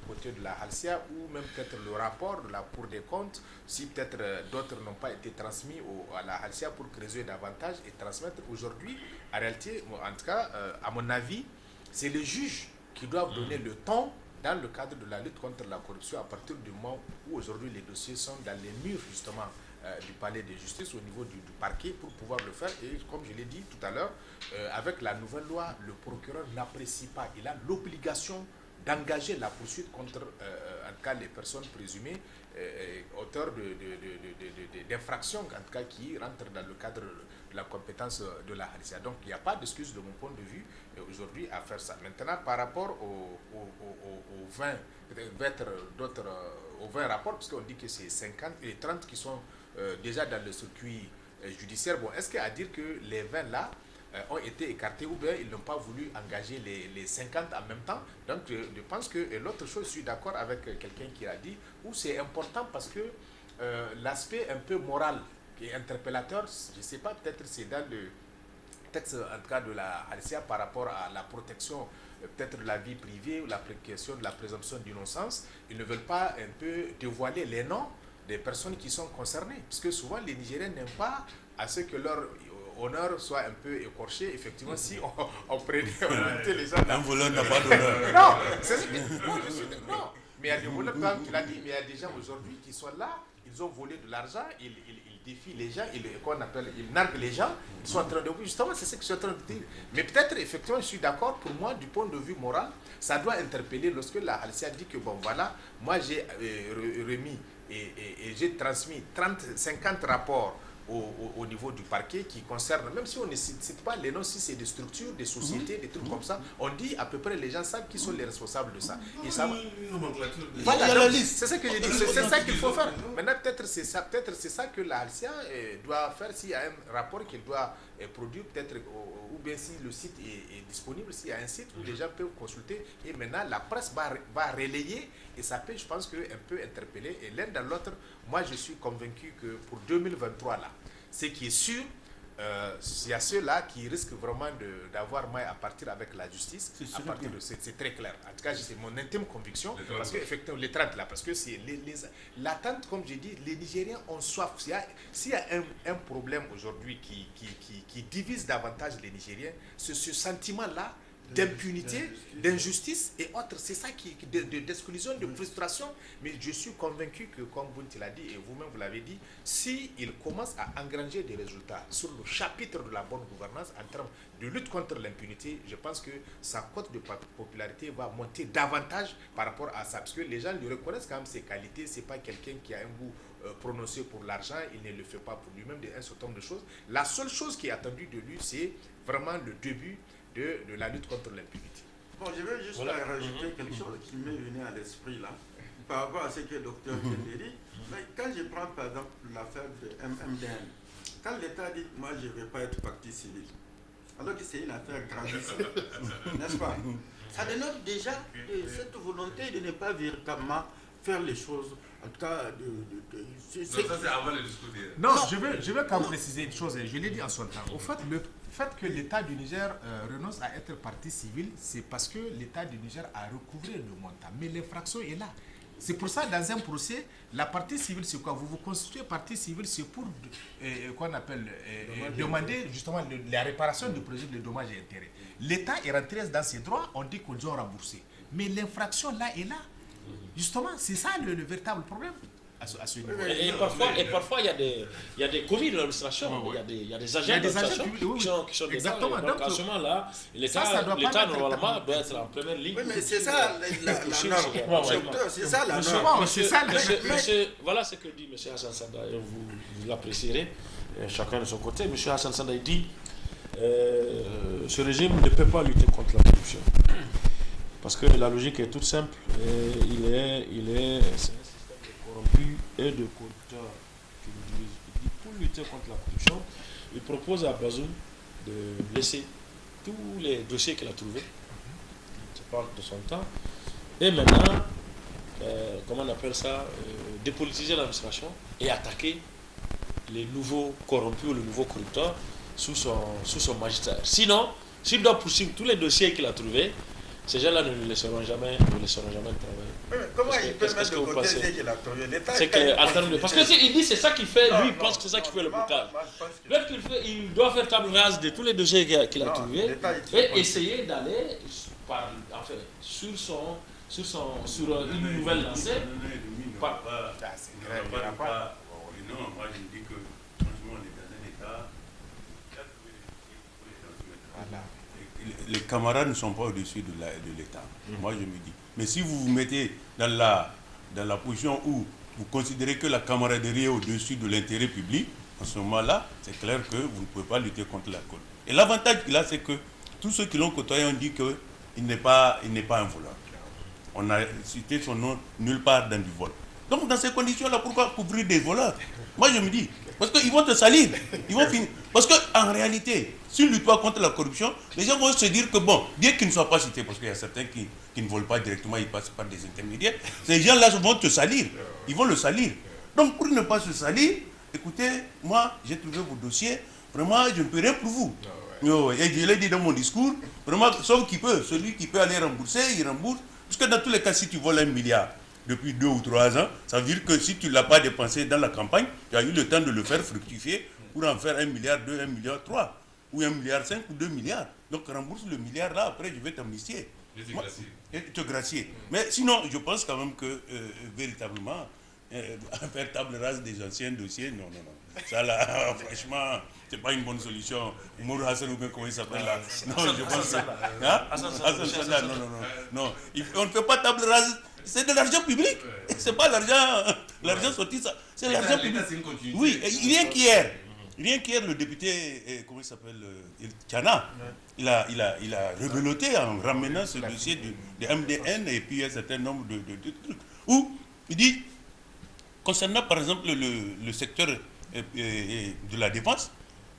côté de la Halcia ou même peut-être le rapport de la Cour des comptes, si peut-être d'autres n'ont pas été transmis à la Halcia pour creuser davantage et transmettre aujourd'hui, en réalité, en tout cas, à mon avis, c'est les juges qui doivent donner le ton dans le cadre de la lutte contre la corruption à partir du moment où aujourd'hui les dossiers sont dans les murs justement du palais de justice au niveau du parquet pour pouvoir le faire. Et comme je l'ai dit tout à l'heure, avec la nouvelle loi, le procureur n'apprécie pas, il a l'obligation d'engager la poursuite contre en tout cas les personnes présumées auteurs d'infractions en tout cas qui rentrent dans le cadre de la compétence de la Halcia. Donc il n'y a pas d'excuse de mon point de vue aujourd'hui à faire ça. Maintenant par rapport aux 20 rapports, parce qu'on dit que c'est 50 et 30 qui sont déjà dans le circuit judiciaire, bon, est-ce qu'il y a à dire que les 20 là ont été écartés ou bien ils n'ont pas voulu engager les 50 en même temps? Donc je pense que, et l'autre chose, je suis d'accord avec quelqu'un qui a dit, où c'est important parce que l'aspect un peu moral et interpellateur, je ne sais pas, peut-être c'est dans le texte en tout cas de la Halcia par rapport à la protection peut-être de la vie privée ou la question de la présomption d'innocence. Ils ne veulent pas un peu dévoiler les noms des personnes qui sont concernées, parce que souvent les Nigériens n'aiment pas à ce que leur honneur soit un peu écorché. Effectivement, si on prenait les gens... Un voleur n'a pas d'honneur. Non, mais il y a des voleurs, comme tu l'as dit, mais il y a des gens aujourd'hui qui sont là, ils ont volé de l'argent, ils défient les gens, ils narguent les gens, ils sont en train de... Justement, c'est ce que je suis en train de dire. Mais peut-être, effectivement, je suis d'accord, pour moi, du point de vue moral, ça doit interpeller lorsque la Halcia dit que, bon, voilà, moi j'ai remis et j'ai transmis 50 rapports au niveau du parquet qui concerne, même si on ne cite pas les noms, si c'est des structures, des sociétés, des trucs comme ça, on dit à peu près, les gens savent qui sont les responsables de ça. Et ça voilà, c'est ça que j'ai dit, c'est ça qu'il faut faire. Maintenant, peut-être c'est ça que la Halcia doit faire s'il y a un rapport qu'elle doit produire, peut-être, ou bien si le site est disponible, s'il y a un site où les gens peuvent consulter, et maintenant la presse va relayer, et ça peut, je pense, un peu interpeller, et l'un dans l'autre, moi je suis convaincu que pour 2023 là, ce qui est sûr, il y a ceux-là qui risquent vraiment d'avoir maille à partir avec la justice. C'est très clair. En tout cas, c'est mon intime conviction. Parce que, effectivement, les 30 là, parce que c'est l'attente, comme je dis, les Nigériens ont soif. S'il y a un problème aujourd'hui qui divise davantage les Nigériens, c'est ce sentiment-là d'impunité, d'injustice et autres. C'est ça d'exclusion, de frustration. Mais je suis convaincu que, comme Bounty l'a dit, et vous-même vous l'avez dit, s'il commence à engranger des résultats sur le chapitre de la bonne gouvernance en termes de lutte contre l'impunité, je pense que sa cote de popularité va monter davantage par rapport à ça. Parce que les gens lui reconnaissent quand même ses qualités. C'est pas quelqu'un qui a un goût prononcé pour l'argent, il ne le fait pas pour lui-même, un certain nombre de choses. La seule chose qui est attendue de lui, c'est vraiment le début de la lutte contre l'impunité. Bon, je vais juste rajouter quelque chose qui m'est venu à l'esprit là, par rapport à ce que le docteur Kendé dit. Quand je prends par exemple l'affaire de MMDN, quand l'État dit « moi je ne vais pas être partie civile », alors que c'est une affaire gravissime, n'est-ce pas? Ça dénote déjà cette volonté de ne pas véritablement faire les choses, en tout cas... ça, c'est avant le discours d'hier. Non, je vais quand même préciser une chose, et je l'ai dit en son temps. Au fait, le fait que l'État du Niger renonce à être partie civile, c'est parce que l'État du Niger a recouvré le montant. Mais l'infraction est là. C'est pour ça, dans un procès, la partie civile, c'est quoi? Vous vous constituez partie civile, c'est pour qu'on appelle demander justement la réparation du préjudice de dommages et intérêts. L'État est rentré dans ses droits, on dit qu'on doit rembourser. Mais l'infraction là est là. Justement, c'est ça le véritable problème à ce niveau. Et parfois, il y a des commis de l'administration, il y a des agents de l'administration qui sont exactement. dedans. Donc à ce moment-là, l'État normalement doit être en première ligne. Oui, mais c'est ça la norme. C'est ça la norme. Voilà ce que dit M. Hassan Sanda, et vous l'apprécierez, chacun de son côté. M. Hassan Sanda dit ce régime ne peut pas lutter contre la corruption. Parce que la logique est toute simple. C'est un système de corrompus et de corrupteurs qui nous disent. Il dit, pour lutter contre la corruption, il propose à Bazoum de laisser tous les dossiers qu'il a trouvés, je parle de son temps, et maintenant, comment on appelle ça, dépolitiser l'administration et attaquer les nouveaux corrompus ou les nouveaux corrupteurs sous son magistère. Sinon, s'il doit poursuivre tous les dossiers qu'il a trouvés, ces gens-là ne le laisseront jamais travailler. Mais comment il peut mettre de côté ce qu'il a trouvé? Parce qu'il dit c'est ça qui fait, lui il pense que c'est ça qui fait le blocage. Il doit faire table rase de tous les dossiers qu'il a trouvés et essayer d'aller sur une nouvelle lancée. Non, moi je me dis que franchement on est dans un état. Voilà. Les camarades ne sont pas au-dessus de l'État. Moi, je me dis. Mais si vous vous mettez dans la position où vous considérez que la camaraderie est au-dessus de l'intérêt public, en ce moment-là, c'est clair que vous ne pouvez pas lutter contre la corruption. Et l'avantage qu'il a, c'est que tous ceux qui l'ont côtoyé ont dit qu'il n'est pas un voleur. On a cité son nom nulle part dans du vol. Donc, dans ces conditions-là, pourquoi couvrir des voleurs? Moi, je me dis, parce qu'ils vont te salir. Ils vont finir. Parce qu'en réalité, s'ils ne luttent pas contre la corruption, les gens vont se dire que, bon, bien qu'ils ne soient pas cités, parce qu'il y a certains qui ne volent pas directement, ils passent par des intermédiaires, ces gens-là vont te salir. Ils vont le salir. Donc, pour ne pas se salir, écoutez, moi, j'ai trouvé vos dossiers, vraiment, je ne peux rien pour vous. Et je l'ai dit dans mon discours, vraiment, sauf qui peut, celui qui peut aller rembourser, il rembourse. Parce que dans tous les cas, si tu voles 1 milliard, depuis 2 ou 3 ans, ça veut dire que si tu ne l'as pas dépensé dans la campagne, tu as eu le temps de le faire fructifier pour en faire 1 milliard 2, 1 milliard 3, ou 1 milliard 5 ou 2 milliards. Donc rembourse le milliard là, après je vais t'amnistier. Et te gracier. Mais sinon, je pense quand même que véritablement, faire table rase des anciens dossiers, non. Ça là, franchement, c'est pas une bonne solution. Mourou Hassan ou bien comment il s'appelle là. Non, je pense que... Hassan Sanda, non. On ne fait pas table rase. C'est de l'argent public. C'est pas l'argent sorti, ça. C'est l'argent public. Oui, rien qu'hier, le député, comment il s'appelle, Tchana, il a rebeloté en ramenant ce dossier de MDN et puis un certain nombre de trucs. Où il dit, concernant par exemple le secteur de la défense,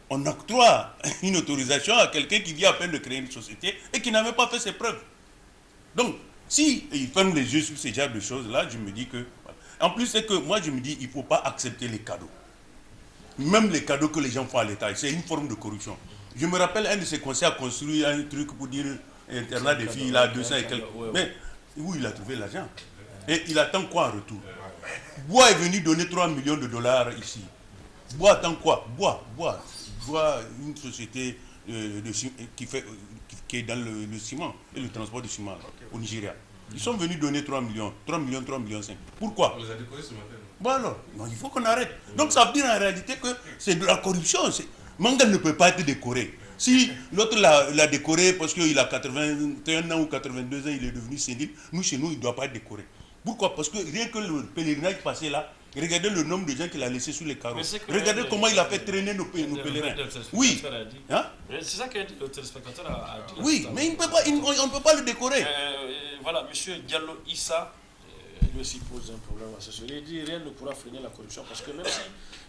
on octroie une autorisation à quelqu'un qui vient à peine de créer une société et qui n'avait pas fait ses preuves. Donc, si ils ferment les yeux sur ces genres de choses-là, je me dis que... En plus, c'est que moi, je me dis il ne faut pas accepter les cadeaux. Même les cadeaux que les gens font à l'État, c'est une forme de corruption. Je me rappelle, un de ses conseils a construit un truc pour dire internat des filles, là, 200 et quelques. Mais où il a trouvé l'argent? Et il attend quoi en retour? Bois est venu donner 3 millions de dollars ici. Bois attend quoi? Bois, une société qui est dans le ciment et le transport du ciment au Nigeria. Ils sont venus donner 3 millions 5. Pourquoi? On les a décorés ce matin. Bon alors, non, il faut qu'on arrête. Donc ça veut dire en réalité que c'est de la corruption. Manga ne peut pas être décoré. Si l'autre l'a décoré parce qu'il a 81 ans ou 82 ans, il est devenu sénile, nous chez nous, il ne doit pas être décoré. Pourquoi? Parce que rien que le pèlerinage passé là, regardez le nombre de gens qu'il a laissé sur les carreaux. Regardez comment il a fait traîner nos pèlerins. Oui. Hein? C'est ça que le téléspectateur a dit. Oui, mais on ne peut pas le décorer. Voilà, M. Diallo Issa, lui aussi pose un problème à ce sujet. Il dit rien ne pourra freiner la corruption parce que même si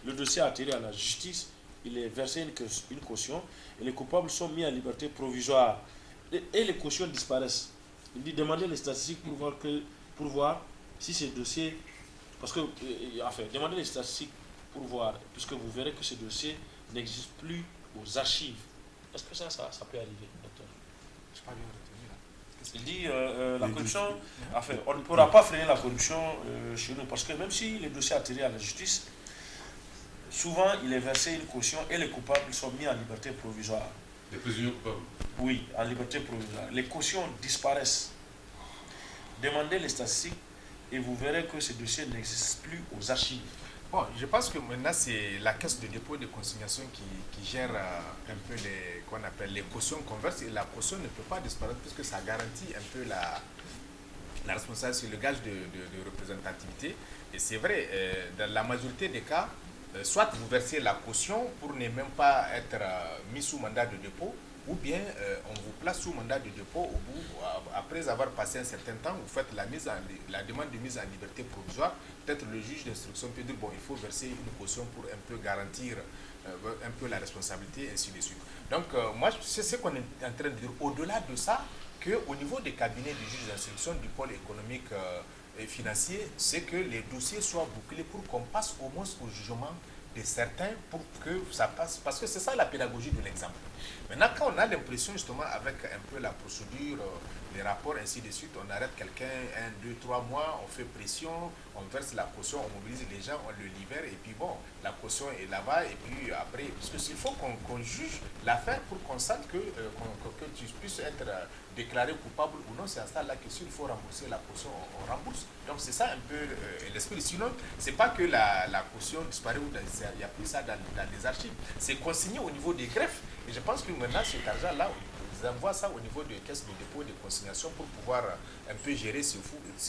le dossier a atterri à la justice, il est versé une caution et les coupables sont mis en liberté provisoire. Et les cautions disparaissent. Il dit demander les statistiques pour voir si ces dossiers, parce que, enfin, demandez les statistiques pour voir, puisque vous verrez que ces dossiers n'existent plus aux archives. Est-ce que ça peut arriver, docteur? Je n'ai pas bien retenu là. Il dit la corruption, enfin, on ne pourra pas freiner la corruption chez nous, parce que même si les dossiers atterrent à la justice, souvent il est versé une caution et les coupables sont mis en liberté provisoire. Les prisonniers coupables? Oui, en liberté provisoire. Les cautions disparaissent. Demandez les statistiques et vous verrez que ces dossiers n'existent plus aux archives. Bon, je pense que maintenant c'est la caisse de dépôt et de consignation qui gère un peu les, qu'on appelle les cautions converses, et la caution ne peut pas disparaître puisque ça garantit un peu la responsabilité sur le gage de représentativité. Et c'est vrai, dans la majorité des cas, soit vous versez la caution pour ne même pas être mis sous mandat de dépôt, ou bien on vous place sous mandat de dépôt au bout, après avoir passé un certain temps, vous faites la demande de mise en liberté provisoire. Peut-être le juge d'instruction peut dire bon, il faut verser une caution pour un peu garantir un peu la responsabilité, ainsi de suite. Donc moi, c'est ce qu'on est en train de dire. Au-delà de ça, qu'au niveau des cabinets du juge d'instruction du pôle économique et financier, c'est que les dossiers soient bouclés pour qu'on passe au moins au jugement de certains pour que ça passe, parce que c'est ça la pédagogie de l'examen. Maintenant, quand on a l'impression justement avec un peu la procédure, les rapports, ainsi de suite, on arrête quelqu'un 1, 2, 3 mois, on fait pression, on verse la caution, on mobilise les gens, on le libère, et puis bon, la caution est là-bas, et puis après, parce que s'il faut qu'on juge l'affaire pour qu'on sache que tu puisses être déclaré coupable ou non, c'est à ça là que s'il faut rembourser la caution, on rembourse. Donc c'est ça un peu l'esprit. Sinon, c'est pas que la caution disparaît ou il n'y a plus ça dans les archives. C'est consigné au niveau des greffes. Et je pense que maintenant, cet argent-là, ils envoient ça au niveau des caisses de dépôt et de consignation pour pouvoir un peu gérer ces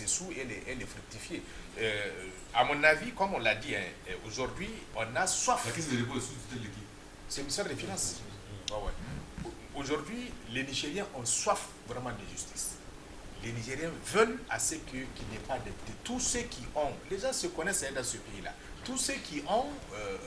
sous et les fructifier. À mon avis, comme on l'a dit, hein, aujourd'hui, on a soif. La caisse de dépôt est sous tutelle de qui? C'est le ministère des Finances. Aujourd'hui, les Nigériens ont soif vraiment de justice. Les Nigériens veulent à ce qu'il n'y ait pas de tous ceux qui ont, les gens se connaissent dans ce pays-là, tous ceux qui ont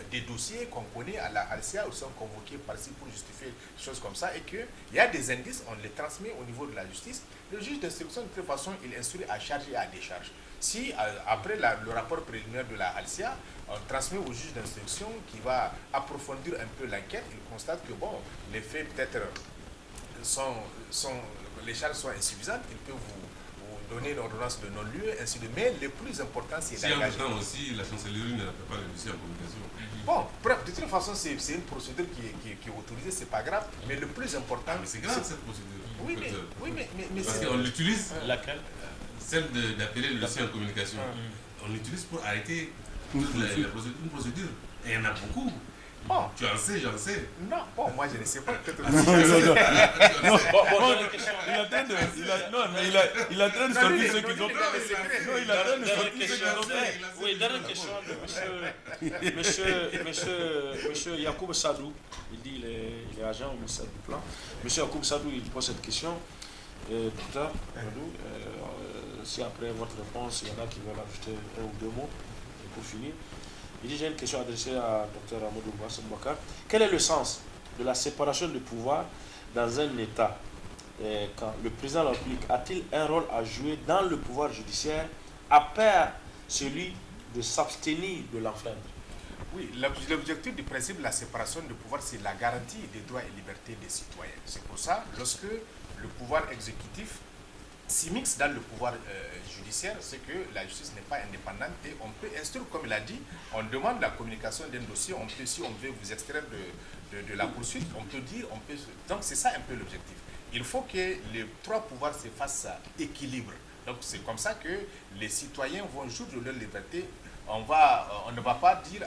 des dossiers qu'on connaît à la Halcia ou sont convoqués par-ci pour justifier des choses comme ça, et qu'il y a des indices, on les transmet au niveau de la justice. Le juge d'instruction, de toute façon, il instruit à charge et à décharge. Si après le rapport préliminaire de la Halcia, on transmet au juge d'instruction qui va approfondir un peu l'enquête, il constate que bon, les faits peut-être les charges sont insuffisantes, il peut vous donner une ordonnance de non-lieu, ainsi de suite. Mais le plus important, c'est d'engager. Si en même temps aussi, la chancellerie ne fait pas le dossier en communication. Bon, bref, de toute façon, c'est une procédure qui est autorisée, c'est pas grave. Mais le plus important. Mais c'est grave cette procédure. Oui, mais parce qu'on l'utilise. Laquelle? Celle d'appeler le dossier en communication. On l'utilise pour arrêter une procédure. Et il y en a beaucoup. Bon. Tu en sais, j'en sais. Non, bon, moi je ne sais pas. Peut-être. Il est en train de sortir ceux qui ont fait. Non, il est en train de sortir ceux qui ont fait. Oui, dernière question de monsieur Yacoub Sadou. Il dit il est agent au ministère du Plan. Monsieur Yacoub Sadou, il pose cette question. Docteur, si après votre réponse, il y en a qui veulent ajouter un ou deux mots pour finir. Il dit, j'ai une question adressée à Dr Amadou Boubacar. Quel est le sens de la séparation de pouvoir dans un État? Quand le président de la République a-t-il un rôle à jouer dans le pouvoir judiciaire à part celui de s'abstenir de l'enfreindre? Oui, l'objectif du principe de la séparation de pouvoir, c'est la garantie des droits et libertés des citoyens. C'est pour ça, lorsque le pouvoir exécutif s'immisce dans le pouvoir judiciaire, c'est que la justice n'est pas indépendante et on peut instruire, comme il a dit, on demande la communication d'un dossier, on peut, si on veut vous extraire de la poursuite, on peut dire, donc c'est ça un peu l'objectif. Il faut que les trois pouvoirs se fassent équilibre. Donc c'est comme ça que les citoyens vont jouir de leur liberté. On ne va pas dire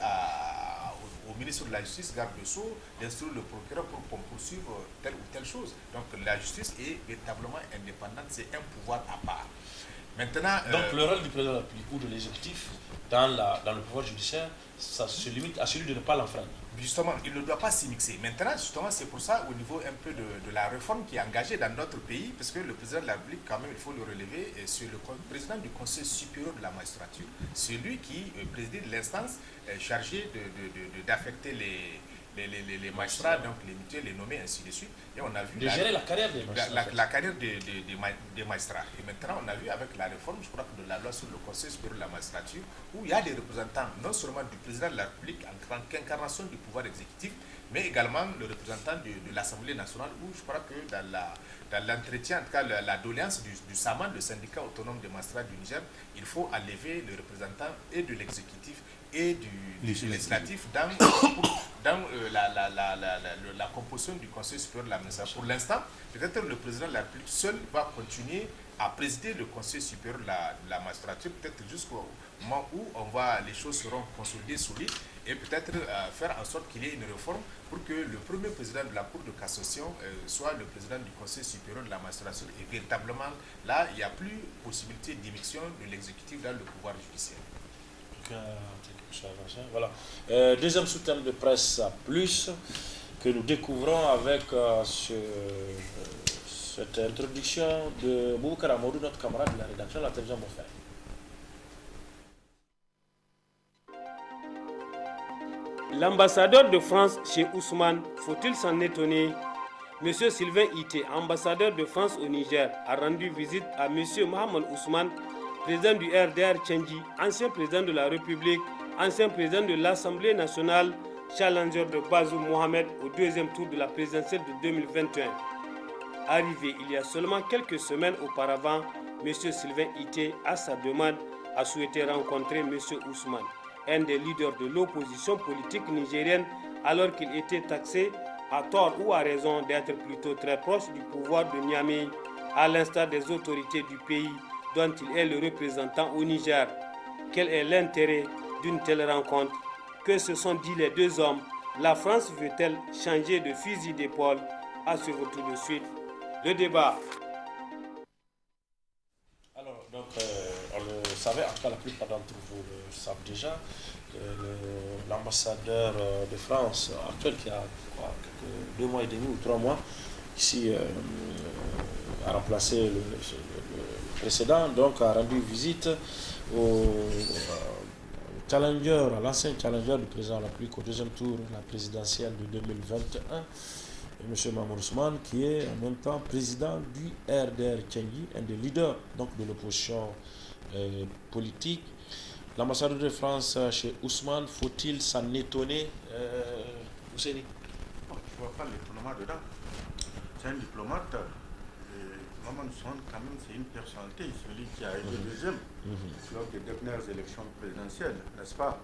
au ministre de la Justice, garde de Sceaux, d'instruire le procureur pour qu'on poursuive telle ou telle chose. Donc la justice est véritablement indépendante, c'est un pouvoir à part. Maintenant, donc le rôle du président de la République ou de l'exécutif dans le pouvoir judiciaire, ça se limite à celui de ne pas l'enfreindre. Justement, il ne doit pas s'y mixer. Maintenant, justement, c'est pour ça, au niveau un peu de la réforme qui est engagée dans notre pays, parce que le président de la République, quand même, il faut le relever, c'est le président du Conseil supérieur de la magistrature. C'est lui qui préside l'instance chargée d'affecter les magistrats, donc les mutuels, les nommer, ainsi de suite. Et on a vu de gérer la carrière des magistrats. La carrière des magistrats. Et maintenant, on a vu avec la réforme, je crois que de la loi sur le Conseil supérieur de la magistrature, où il y a des représentants, non seulement du président de la République en tant qu'incarnation du pouvoir exécutif, mais également le représentant de l'Assemblée nationale, où je crois que dans l'entretien, en tout cas la doléance du SAMAN, le syndicat autonome des magistrats du Niger, il faut enlever le représentant et de l'exécutif et du législatif dans la composition du Conseil supérieur de la magistrature. Pour l'instant, peut-être le président de la République seul va continuer à présider le Conseil supérieur de la magistrature, peut-être jusqu'au moment où les choses seront consolidées, solides, et peut-être faire en sorte qu'il y ait une réforme pour que le premier président de la Cour de cassation soit le président du Conseil supérieur de la magistrature. Et véritablement, là, il n'y a plus possibilité d'émission de l'exécutif dans le pouvoir judiciaire. Voilà. Deuxième sous-thème de presse plus que nous découvrons avec cette introduction de Boubacar Amadou, notre camarade de la rédaction de la télévision Bonfer. L'ambassadeur de France chez Ousmane, faut-il s'en étonner? Monsieur Sylvain Ité, ambassadeur de France au Niger, a rendu visite à Monsieur Mohamed Ousmane, président du RDR Tchengi, ancien président de la République, ancien président de l'Assemblée nationale, challenger de Bazoum Mohamed au deuxième tour de la présidentielle de 2021. Arrivé il y a seulement quelques semaines auparavant, M. Sylvain Ité, à sa demande, a souhaité rencontrer M. Ousmane, un des leaders de l'opposition politique nigérienne, alors qu'il était taxé, à tort ou à raison, d'être plutôt très proche du pouvoir de Niamey, à l'instar des autorités du pays dont il est le représentant au Niger. Quel est l'intérêt d'une telle rencontre? Que se sont dit les deux hommes? La France veut-elle changer de fusil d'épaule? À suivre tout de suite le débat. Alors, donc, on le savait, en tout cas la plupart d'entre vous le savent déjà, l'ambassadeur de France actuel qui a 2 mois et demi ou 3 mois ici a remplacé le précédent, donc a rendu visite au challenger, à l'ancien challenger du président de la République au deuxième tour de la présidentielle de 2021, M. Mohamed Ousmane, qui est en même temps président du RDR Tchengi, un des leaders donc, de l'opposition politique. L'ambassadeur de France chez Ousmane, faut-il s'en étonner, Ousseini? Je ne vois pas l'étonnement dedans. C'est un diplomate. Mohamed Ousmane, quand même, c'est une personnalité, celui qui a été deuxième lors des dernières élections présidentielles, n'est-ce pas?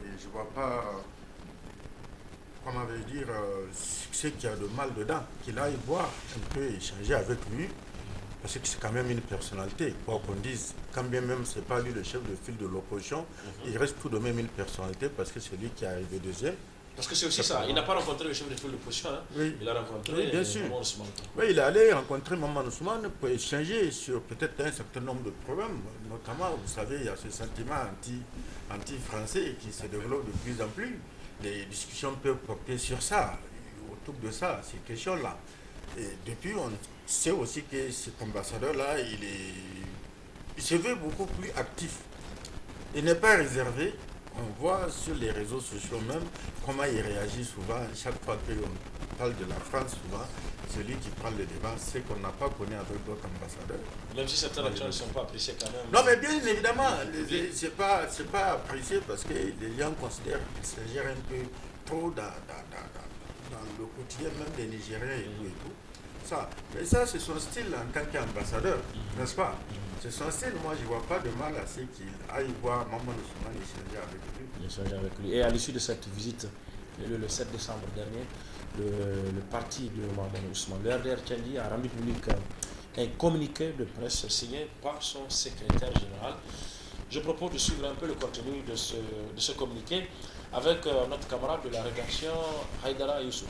Et je ne vois pas, comment dire, ce qu'il y a de mal dedans, qu'il aille voir un peu, échanger avec lui, parce que c'est quand même une personnalité, quoi qu'on dise, quand bien même ce n'est pas lui le chef de file de l'opposition, il reste tout de même une personnalité, parce que c'est lui qui est arrivé deuxième. Parce que c'est aussi ça, il n'a pas rencontré le chef de file de l'opposition, hein. Oui. Il a rencontré Mohamed Ousmane. Oui, il est allé rencontrer Mohamed Ousmane pour échanger sur peut-être un certain nombre de problèmes, notamment, vous savez, il y a ce sentiment anti-français qui se développe de plus en plus. Les discussions peuvent porter sur ça, autour de ça, ces questions-là. Et depuis, on sait aussi que cet ambassadeur-là, il se veut beaucoup plus actif. Il n'est pas réservé. On voit sur les réseaux sociaux même comment il réagit souvent. Chaque fois qu'on parle de la France, souvent, celui qui prend le débat, c'est qu'on n'a pas connu avec d'autres ambassadeurs. Même si certaines actions ne sont pas appréciées quand même. Non, mais bien évidemment, c'est pas apprécié parce que les gens considèrent qu'il s'agit un peu trop dans le quotidien même des Nigériens et tout et tout. Ça. Mais ça, c'est son style en tant qu'ambassadeur, n'est-ce pas? C'est son style. Moi, je ne vois pas de mal à ce qu'il aille voir Mohamed Ousmane échanger avec lui. Et à l'issue de cette visite, le 7 décembre dernier, le parti de Mohamed Ousmane, le RDR Tchengi, a rendu public un communiqué de presse signé par son secrétaire général. Je propose de suivre un peu le contenu de ce communiqué avec notre camarade de la rédaction, Haïdara Youssouf.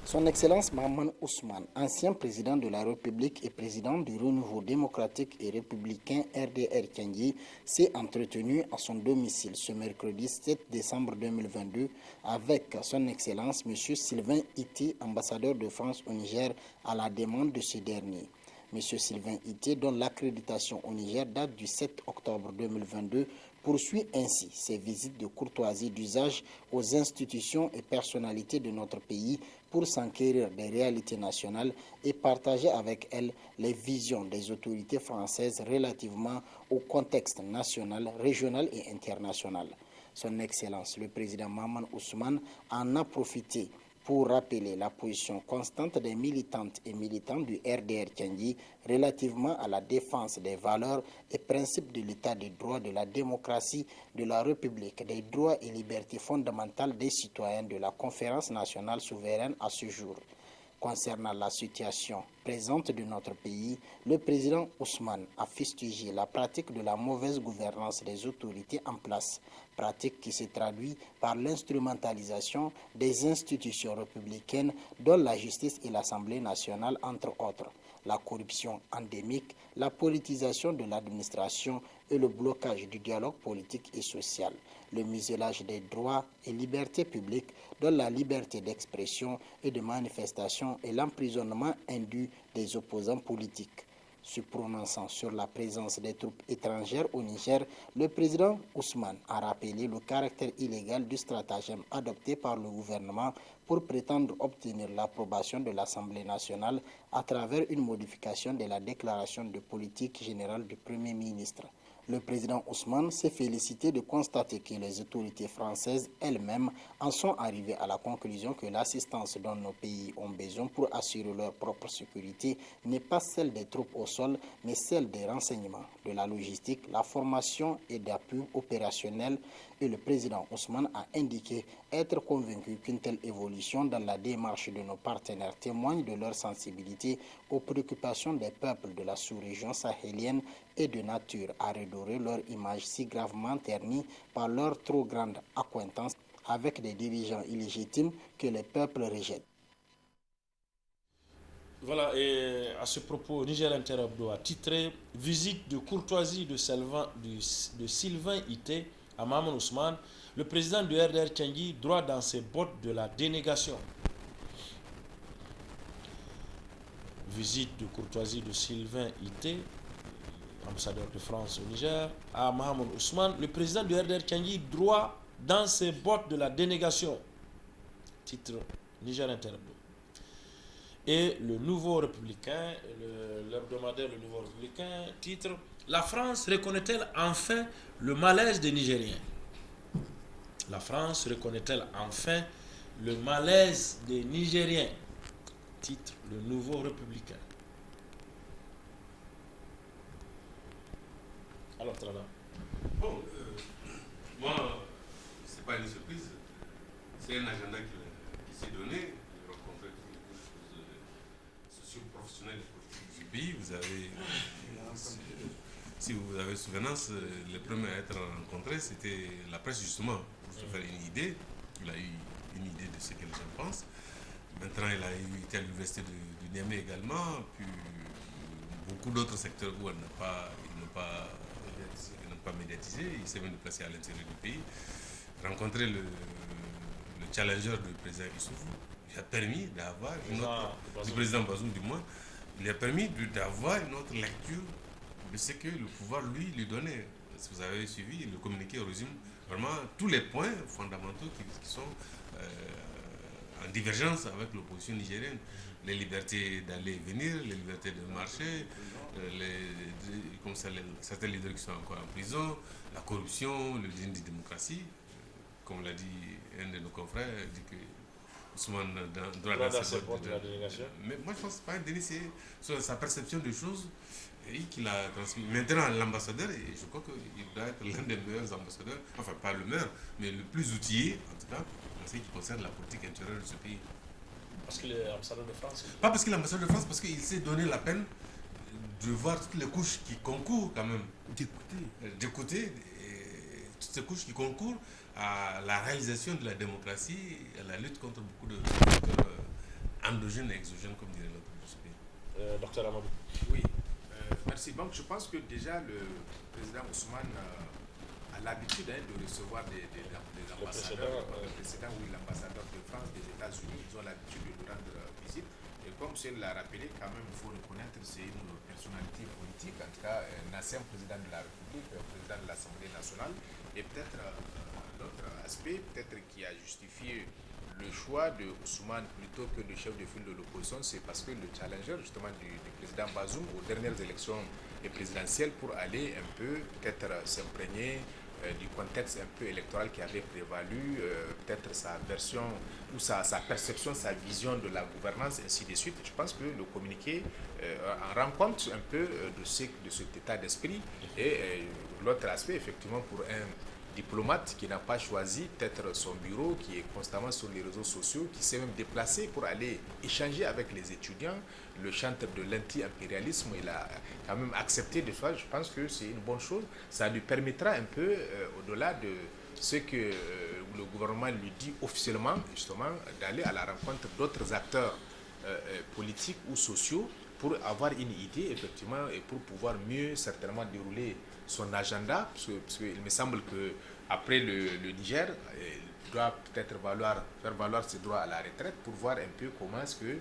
Son Excellence Mohamed Ousmane, ancien président de la République et président du Renouveau démocratique et républicain RDR Tchengi, s'est entretenu à son domicile ce mercredi 7 décembre 2022 avec son Excellence M. Sylvain Ité, ambassadeur de France au Niger, à la demande de ce dernier. M. Sylvain Ité, dont l'accréditation au Niger date du 7 octobre 2022, poursuit ainsi ses visites de courtoisie d'usage aux institutions et personnalités de notre pays pour s'enquérir des réalités nationales et partager avec elles les visions des autorités françaises relativement au contexte national, régional et international. Son Excellence, le président Mahaman Ousmane, en a profité pour rappeler la position constante des militantes et militants du RDR Tchangi relativement à la défense des valeurs et principes de l'état de droit, de la démocratie, de la République, des droits et libertés fondamentales des citoyens de la Conférence nationale souveraine à ce jour. Concernant la situation présente de notre pays, le président Ousmane a fustigé la pratique de la mauvaise gouvernance des autorités en place, pratique qui se traduit par l'instrumentalisation des institutions républicaines, dont la justice et l'Assemblée nationale, entre autres, la corruption endémique, la politisation de l'administration et le blocage du dialogue politique et social, le muselage des droits et libertés publiques, dont la liberté d'expression et de manifestation et l'emprisonnement indu des opposants politiques. Se prononçant sur la présence des troupes étrangères au Niger, le président Ousmane a rappelé le caractère illégal du stratagème adopté par le gouvernement pour prétendre obtenir l'approbation de l'Assemblée nationale à travers une modification de la déclaration de politique générale du Premier ministre. Le président Ousmane s'est félicité de constater que les autorités françaises elles-mêmes en sont arrivées à la conclusion que l'assistance dont nos pays ont besoin pour assurer leur propre sécurité n'est pas celle des troupes au sol, mais celle des renseignements, de la logistique, la formation et d'appui opérationnel. Et le président Ousmane a indiqué être convaincu qu'une telle évolution dans la démarche de nos partenaires témoigne de leur sensibilité aux préoccupations des peuples de la sous-région sahélienne et de nature à redorer leur image si gravement ternie par leur trop grande accointance avec des dirigeants illégitimes que les peuples rejettent. Voilà, et à ce propos, Niger Inter Hebdo a titré « Visite de courtoisie de Sylvain Ité à Mahaman Ousmane, le président du RDR Tchangi droit dans ses bottes de la dénégation ». Visite de courtoisie de Sylvain Ité, ambassadeur de France au Niger, à Mahaman Ousmane, le président du RDR Tchangi droit dans ses bottes de la dénégation. Titre Niger Inter Hebdo. Et le Nouveau Républicain, l'hebdomadaire Le Nouveau Républicain, titre « La France reconnaît-elle enfin le malaise des Nigériens ?» La France reconnaît-elle enfin le malaise des Nigériens? Titre Le Nouveau Républicain. Alors, Trana. Bon, moi, c'est pas une surprise. C'est un agenda qui s'est donné. Professionnels du pays, vous avez, si vous avez souvenance, les premiers à être rencontrés, c'était la presse justement, pour se faire une idée. Il a eu une idée de ce que les gens pensent. Maintenant, il a été à l'université de Niamey également, puis beaucoup d'autres secteurs où ils n'ont pas médiatisé. Il s'est même déplacé à l'intérieur du pays. Rencontrer le challenger du président Issoufou, il a permis d'avoir une autre, du président Bazoum du moins, il a permis d'avoir une autre lecture de ce que le pouvoir lui donnait. Si vous avez suivi, le communiqué résume vraiment tous les points fondamentaux qui sont en divergence avec l'opposition nigérienne. Les libertés d'aller et venir, les libertés de marcher, certains leaders qui sont encore en prison, la corruption, le déni de démocratie. Comme l'a dit un de nos confrères, il dit que Ousmane droit dans ses bottes de la délégation. Mais moi je pense que ce n'est pas un déni, c'est sa perception des choses et qu'il a transmis. Maintenant l'ambassadeur, et je crois qu'il doit être l'un des meilleurs ambassadeurs, enfin pas le meilleur, mais le plus outillé en tout cas, en ce qui concerne la politique intérieure de ce pays. Parce qu'il est ambassadeur de France? Pas parce qu'il est ambassadeur de France, parce qu'il s'est donné la peine de voir toutes les couches qui concourent quand même. D'écouter toutes ces couches qui concourent à la réalisation de la démocratie et à la lutte contre beaucoup de facteurs endogènes et exogènes, comme dirait l'autre de ce pays. Docteur Amadou. Oui, merci. Donc je pense que déjà le président Ousmane a l'habitude de recevoir des ambassadeurs. Le précédent, oui, l'ambassadeur de France, des États-Unis, ils ont l'habitude de lui rendre visite. Et comme celle l'a rappelé, quand même, il faut reconnaître que c'est une personnalité politique, en tout cas un ancien président de la République, président de l'Assemblée nationale. Et peut-être l'autre aspect, peut-être qui a justifié le choix de Ousmane plutôt que de chef de file de l'opposition, c'est parce que le challenger justement du président Bazoum aux dernières élections présidentielles pour aller un peu peut-être s'imprégner du contexte un peu électoral qui avait prévalu, peut-être sa version ou sa perception, sa vision de la gouvernance, ainsi de suite. Je pense que le communiqué en rend compte un peu de cet état d'esprit. Et l'autre aspect, effectivement, pour un diplomate qui n'a pas choisi peut-être son bureau, qui est constamment sur les réseaux sociaux, qui s'est même déplacé pour aller échanger avec les étudiants, le chantre de l'anti-impérialisme, il a quand même accepté de ça. Je pense que c'est une bonne chose. Ça lui permettra un peu, au-delà de ce que le gouvernement lui dit officiellement, justement, d'aller à la rencontre d'autres acteurs politiques ou sociaux pour avoir une idée, effectivement, et pour pouvoir mieux, certainement, dérouler son agenda, parce qu'il me semble qu'après le Niger, il doit peut-être faire valoir ses droits à la retraite pour voir un peu comment est-ce que,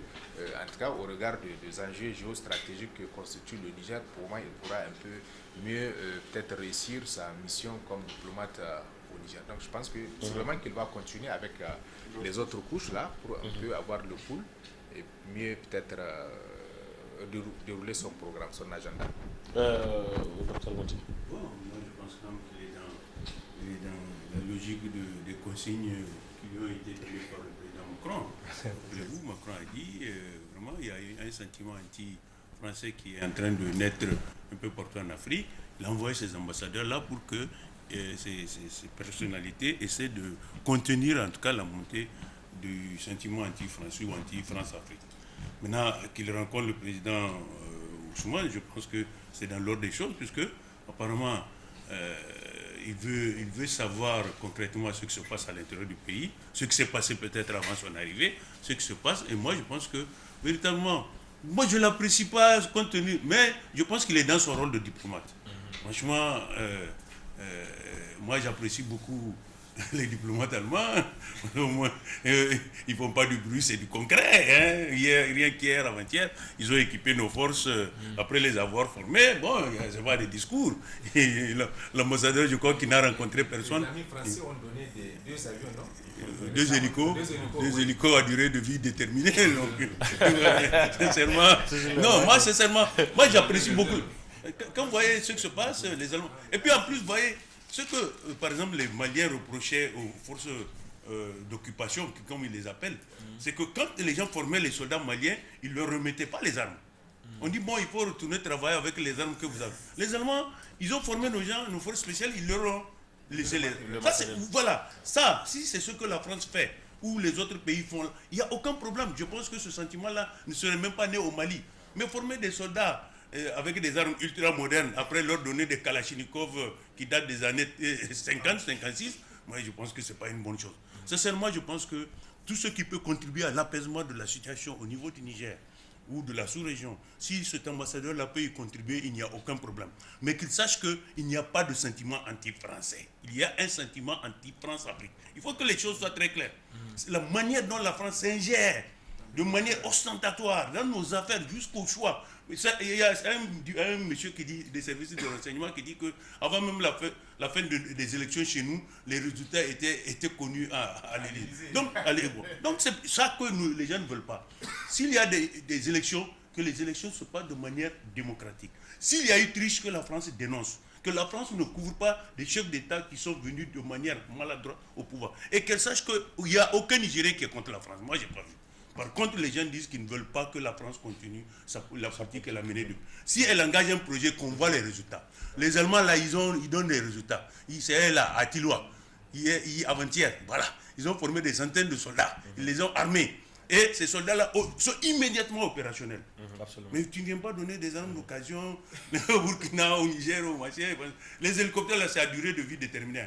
en tout cas au regard des enjeux géostratégiques que constitue le Niger, pour moi, il pourra un peu mieux peut-être réussir sa mission comme diplomate au Niger. Donc je pense que c'est vraiment qu'il va continuer avec les autres couches là pour un peu avoir le pouls et mieux peut-être dérouler son programme, son agenda. Dr. Monti. Bon, moi je pense quand même qu'il est dans la logique des consignes qui lui ont été données par le président Macron. Vous, Macron a dit, vraiment, il y a un sentiment anti-français qui est en train de naître un peu partout en Afrique. Il a envoyé ses ambassadeurs là pour que ces personnalités essaient de contenir en tout cas la montée du sentiment anti-français ou anti-France-Afrique. Maintenant qu'il rencontre le président Ousmane, je pense que c'est dans l'ordre des choses, puisque apparemment il veut savoir concrètement ce qui se passe à l'intérieur du pays, ce qui s'est passé peut-être avant son arrivée, ce qui se passe. Et moi, je pense que véritablement, moi je ne l'apprécie pas compte tenu, mais je pense qu'il est dans son rôle de diplomate. Franchement, moi j'apprécie beaucoup les diplomates allemands. Au moins, ils ne font pas du bruit, c'est du concret. Hein. Rien qu'hier, avant-hier, ils ont équipé nos forces après les avoir formées. Bon, ce n'est pas des discours. L'ambassadeur, je crois qu'il n'a rencontré personne. Les amis français ont donné deux avions, non? Deux hélicos à durée de vie déterminée. Donc, sincèrement, non, moi, sincèrement, moi j'apprécie beaucoup. Quand vous voyez ce qui se passe, les Allemands. Et puis en plus, vous voyez, ce que, par exemple, les Maliens reprochaient aux forces d'occupation, comme ils les appellent, c'est que quand les gens formaient les soldats maliens, ils ne leur remettaient pas les armes. On dit, bon, il faut retourner travailler avec les armes que vous avez. Les Allemands, ils ont formé nos gens, nos forces spéciales, ils leur ont laissé les armes. Voilà, ça, si c'est ce que la France fait, ou les autres pays font, il n'y a aucun problème. Je pense que ce sentiment-là ne serait même pas né au Mali. Mais former des soldats avec des armes ultra modernes, après leur donner des Kalachnikov qui datent des années 50, 56, moi je pense que ce n'est pas une bonne chose. Sincèrement, je pense que tout ce qui peut contribuer à l'apaisement de la situation au niveau du Niger ou de la sous-région, si cet ambassadeur-là peut y contribuer, il n'y a aucun problème. Mais qu'il sache qu'il n'y a pas de sentiment anti-français. Il y a un sentiment anti-France-Afrique. Il faut que les choses soient très claires. La manière dont la France s'ingère de manière ostentatoire dans nos affaires jusqu'au choix. Il y a un monsieur qui dit, des services de renseignement, qui dit qu'avant même la fin des élections chez nous, les résultats étaient connus à l'Élysée. Donc c'est ça que les gens ne veulent pas. S'il y a des élections, que les élections se passent de manière démocratique. S'il y a eu triche, que la France dénonce. Que la France ne couvre pas des chefs d'État qui sont venus de manière maladroite au pouvoir. Et qu'elle sache qu'il n'y a aucun Nigérien qui est contre la France. Moi, je n'ai pas vu. Par contre, les gens disent qu'ils ne veulent pas que la France continue la politique qu'elle a menée. Si elle engage un projet, qu'on voit les résultats. Les Allemands, là, ils donnent des résultats. C'est là, à Tiloa, avant-hier, voilà. Ils ont formé des centaines de soldats. Ils les ont armés. Et ces soldats-là sont immédiatement opérationnels. Mais tu ne viens pas donner des armes d'occasion au Burkina, au Niger, au machin. Les hélicoptères, là, c'est à durée de vie déterminée.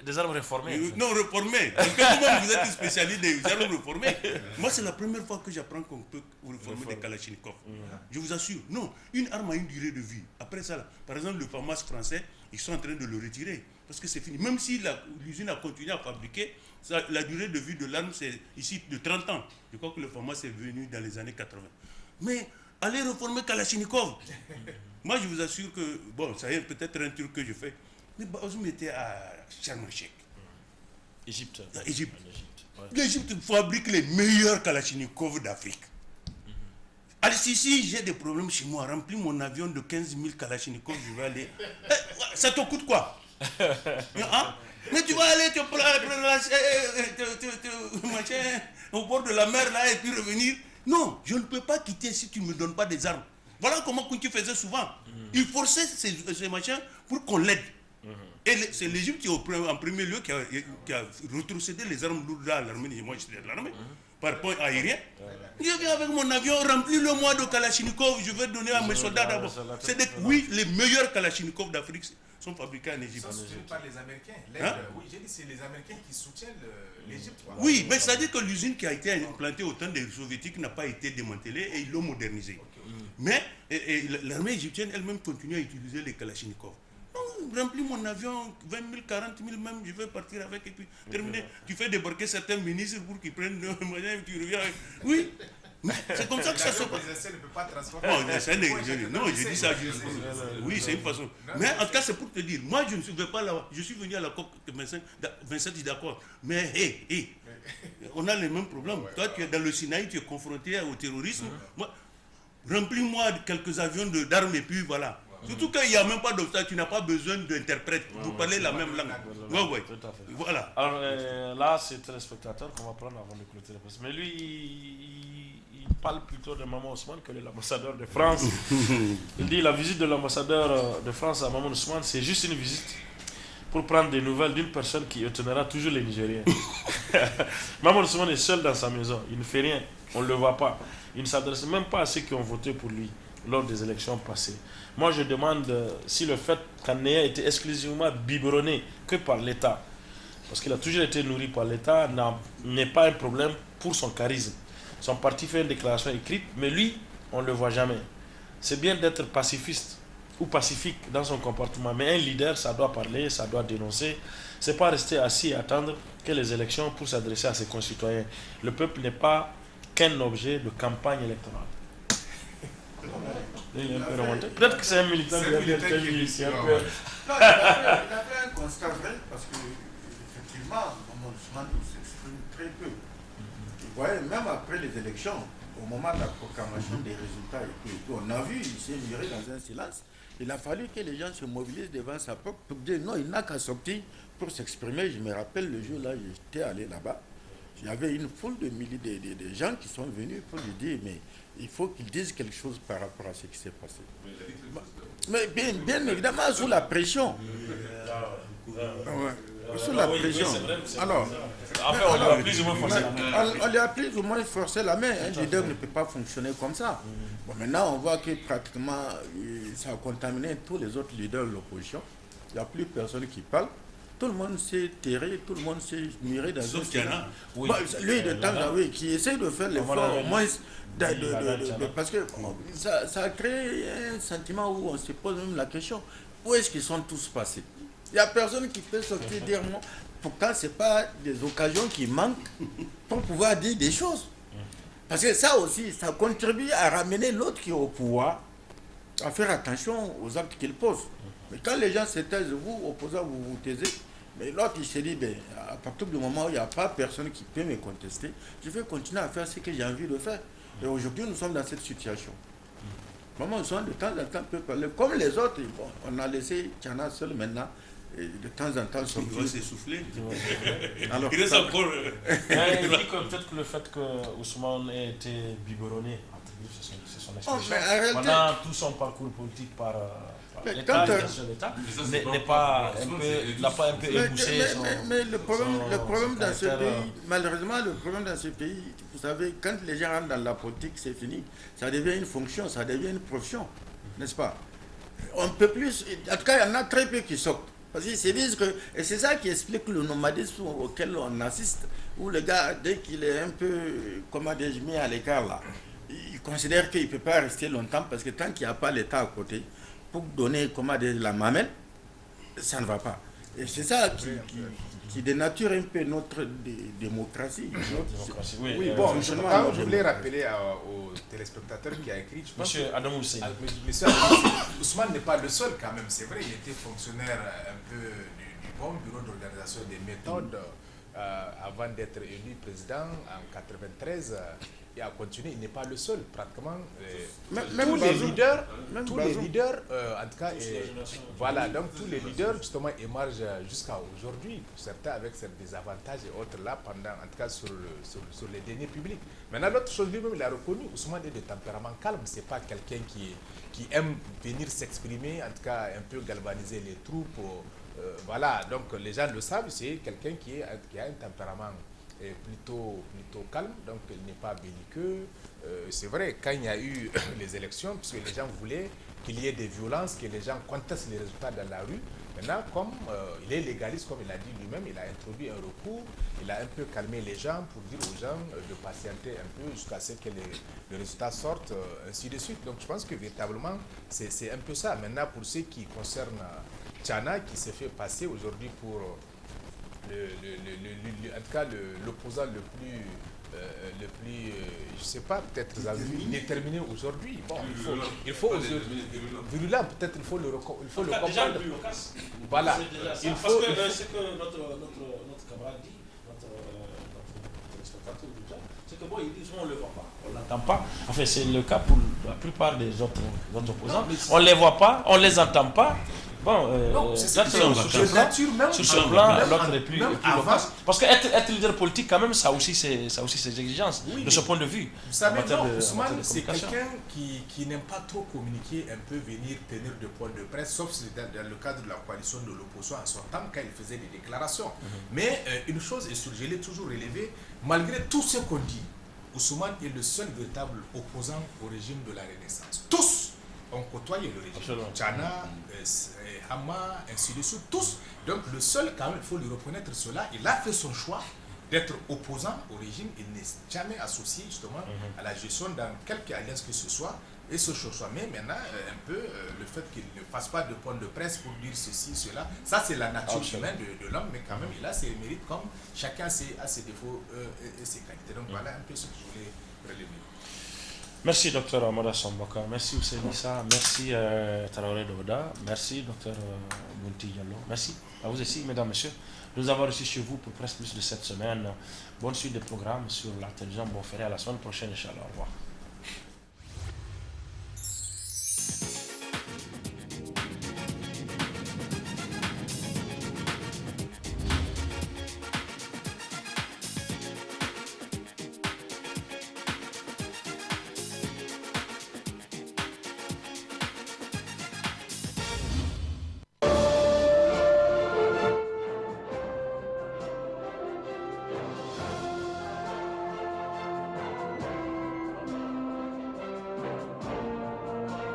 Des armes réformées. Non, réformées. Parce que vous-même, vous êtes spécialiste des armes réformées. Moi, c'est la première fois que j'apprends qu'on peut réformer des Kalachnikov. Je vous assure. Non, une arme a une durée de vie. Après ça, là, par exemple, le FAMAS français ils sont en train de le retirer. Parce que c'est fini. Même si l'usine a continué à fabriquer, la durée de vie de l'arme, c'est ici de 30 ans. Je crois que le format, c'est venu dans les années 80. Mais allez reformer Kalachnikov. Moi, je vous assure que, bon, ça y est peut-être un truc que je fais. Mais Bazoum était à Sharm el-Sheikh. Égypte. L'Égypte fabrique les meilleurs Kalachnikov d'Afrique. Si j'ai des problèmes chez moi, remplis mon avion de 15 000 Kalachnikov, je vais aller. Ça te coûte quoi? Mais tu vas aller te au bord de la mer là et puis revenir. Non, je ne peux pas quitter si tu ne me donnes pas des armes. Voilà comment Kounti faisait souvent. Il forçait ces machins pour qu'on l'aide. Et c'est l'Égypte qui, en premier lieu, qui a retrocédé les armes lourdes à l'armée. Moi, j'étais de l'armée. Par point aérien. Je viens avec mon avion, remplis-le-moi de Kalachnikov, je vais donner à mes soldats d'abord. Oui, les meilleurs Kalachnikov d'Afrique sont fabriqués en Égypte. Ils sont soutenus par les Américains. Oui, j'ai dit c'est les Américains qui soutiennent l'Égypte. Voilà. Oui, mais c'est-à-dire que l'usine qui a été implantée au temps des soviétiques n'a pas été démantelée et ils l'ont modernisée. Mais l'armée égyptienne elle-même continue à utiliser les Kalachnikov. Remplis mon avion, 20 000, 40 000 même, je vais partir avec et puis terminer. Tu fais débarquer certains ministres pour qu'ils prennent le moyen et tu reviens avec. Oui, c'est comme ça que ça se passe. Ne peut pas transformer. Non, je dis ça juste. Oui, c'est une façon. Mais en tout cas, c'est pour te dire, moi je ne suis pas là. Je suis venu à la COP 27, d'accord. Mais on a les mêmes problèmes. Toi, tu es dans le Sinaï, tu es confronté au terrorisme. Remplis-moi quelques avions d'armes et puis voilà. Surtout qu'il n'y a même pas d'obstacle, tu n'as pas besoin d'interprète. Vous parlez la même langue. Oui. Tout à fait. Voilà. Alors là, c'est téléspectateur qu'on va prendre avant de clôturer. Mais lui, il parle plutôt de Maman Ousmane que de l'ambassadeur de France. Il dit la visite de l'ambassadeur de France à Maman Ousmane, c'est juste une visite pour prendre des nouvelles d'une personne qui étonnera toujours les Nigériens. Maman Ousmane est seul dans sa maison. Il ne fait rien. On ne le voit pas. Il ne s'adresse même pas à ceux qui ont voté pour lui lors des élections passées. Moi, je demande si le fait qu'en ayant été exclusivement biberonné que par l'État, parce qu'il a toujours été nourri par l'État, n'est pas un problème pour son charisme. Son parti fait une déclaration écrite, mais lui, on ne le voit jamais. C'est bien d'être pacifiste ou pacifique dans son comportement, mais un leader, ça doit parler, ça doit dénoncer. C'est pas rester assis et attendre que les élections pour s'adresser à ses concitoyens. Le peuple n'est pas qu'un objet de campagne électorale. Il est un peu remonté. Peut-être que c'est un militant qui a fait un peu... Non, il a fait un constat vrai parce que effectivement, Maman Ousmane s'exprime très peu. Vous voyez, même après les élections, au moment de la proclamation des résultats et tout, on a vu, il s'est miré dans un silence. Il a fallu que les gens se mobilisent devant sa porte pour dire non, il n'a qu'à sortir pour s'exprimer. Je me rappelle le jour là, j'étais allé là-bas. Il y avait une foule de milliers de gens qui sont venus pour lui dire mais il faut qu'il dise quelque chose par rapport à ce qui s'est passé. Mais bien évidemment, sous la pression. Sous la pression. Alors, on lui a plus ou moins forcé la main. On lui a plus ou moins forcé la main. Un leader ne peut pas fonctionner comme ça. Bon, maintenant, on voit que pratiquement, ça a contaminé tous les autres leaders de l'opposition. Il n'y a plus personne qui parle. Tout le monde s'est terré, tout le monde s'est miré dans Sauf qu'il y en a. Oui. Lui, de temps à autre, qui essaie de faire l'effort, au moins, parce que ça a créé un sentiment où on se pose même la question, où est-ce qu'ils sont tous passés? Il n'y a personne qui peut sortir dire non. Pourtant, ce n'est pas des occasions qui manquent pour pouvoir dire des choses. Parce que ça aussi, ça contribue à ramener l'autre qui est au pouvoir, à faire attention aux actes qu'il pose. Mais quand les gens se taisent, vous, opposants, vous vous taisez, mais l'autre, il se dit, ben, à partir du moment où il n'y a pas personne qui peut me contester, je vais continuer à faire ce que j'ai envie de faire. Et aujourd'hui, nous sommes dans cette situation. Maman Ousmane, de temps en temps, peut parler. Comme les autres, bon, on a laissé Tiana seul maintenant, et de temps en temps, il va s'essouffler. Alors, il reste encore. Il dit que peut-être que le fait que Ousmane ait été biberonné, c'est son expérience. Pendant tout son parcours politique par l'État, n'a pas un peu émoussé son... Mais le problème dans ce pays, malheureusement, le problème dans ce pays, vous savez, quand les gens rentrent dans la politique, c'est fini. Ça devient une fonction, ça devient une profession, n'est-ce pas? On ne peut plus... En tout cas, il y en a très peu qui sortent. Parce qu'ils se disent que... Et c'est ça qui explique le nomadisme auquel on assiste, où le gars, dès qu'il est un peu, comment dire, mis à l'écart là, il considère qu'il ne peut pas rester longtemps parce que tant qu'il n'y a pas l'État à côté, pour donner, comment dire, la mamelle, ça ne va pas. Et c'est ça qui dénature un peu notre démocratie. Oui, bon, je voulais rappeler aux téléspectateurs qui a écrit, je pense Monsieur Adam Hussein. Monsieur Ousmane n'est pas le seul quand même, c'est vrai, il était fonctionnaire un peu du bon bureau d'organisation des méthodes avant d'être élu président en 1993. Et à continuer, il n'est pas le seul, pratiquement. Tous les leaders, en tout cas, voilà, donc tous les leaders, justement, émergent jusqu'à aujourd'hui, certains avec des avantages et autres là, pendant, en tout cas, sur les deniers publics. Maintenant, l'autre chose, lui-même, il a reconnu, Ousmane est de tempérament calme, c'est pas quelqu'un qui aime venir s'exprimer, en tout cas, un peu galvaniser les troupes. Voilà, donc les gens le savent, c'est quelqu'un qui a un tempérament plutôt calme, donc il n'est pas belliqueux. C'est vrai, quand il y a eu les élections, puisque les gens voulaient qu'il y ait des violences, que les gens contestent les résultats dans la rue, maintenant, comme il est légaliste, comme il a dit lui-même, il a introduit un recours, il a un peu calmé les gens pour dire aux gens de patienter un peu jusqu'à ce que les résultats sortent, ainsi de suite. Donc je pense que véritablement, c'est un peu ça. Maintenant, pour ce qui concerne Tchana, qui s'est fait passer aujourd'hui pour en tout cas l'opposant le plus je sais pas, peut-être déterminé aujourd'hui. Bon, il faut aujourd'hui, virulent, peut-être il faut le comprendre. Déjà le plus loquace. Voilà. Parce que ce que notre camarade dit, notre téléspectateur déjà, c'est que bon, ils disent on ne le voit pas, on ne l'entend pas. Enfin, c'est le cas pour la plupart des autres opposants. On ne les voit pas, on ne les entend pas. Bon, sur ce plan, l'autre est plus local. Parce qu'être leader politique, quand même, ça a aussi ses exigences, de ce point de vue. Vous savez, Ousmane, c'est quelqu'un qui n'aime pas trop communiquer, un peu venir tenir de points de presse, sauf dans le cadre de la coalition de l'opposition en son temps, quand il faisait des déclarations. Mais une chose est sûre, je l'ai toujours relevé, malgré tout ce qu'on dit, Ousmane est le seul véritable opposant au régime de la Renaissance. Tous ont côtoyé le régime. Tchana, Hama, ainsi de suite, tous. Donc le seul, quand même, il faut lui reconnaître cela, il a fait son choix d'être opposant au régime, il n'est jamais associé justement à la gestion dans quelque alliance que ce soit, et ce choix. Mais maintenant, un peu, le fait qu'il ne fasse pas de point de presse pour dire ceci, cela, ça c'est la nature humaine de l'homme, mais quand même, il a ses mérites comme chacun a ses défauts et ses qualités. Donc voilà un peu ce que je voulais relever. Merci Dr Amada Sambaka, merci Hussein Issa, merci Traoré Douda, merci Dr Bounti Diallo, merci à vous aussi mesdames, messieurs, de nous avoir reçus chez vous pour presque plus de cette semaine. Bonne suite des programmes sur la télévision Bonferré, à la semaine prochaine, Inch'Allah, au revoir.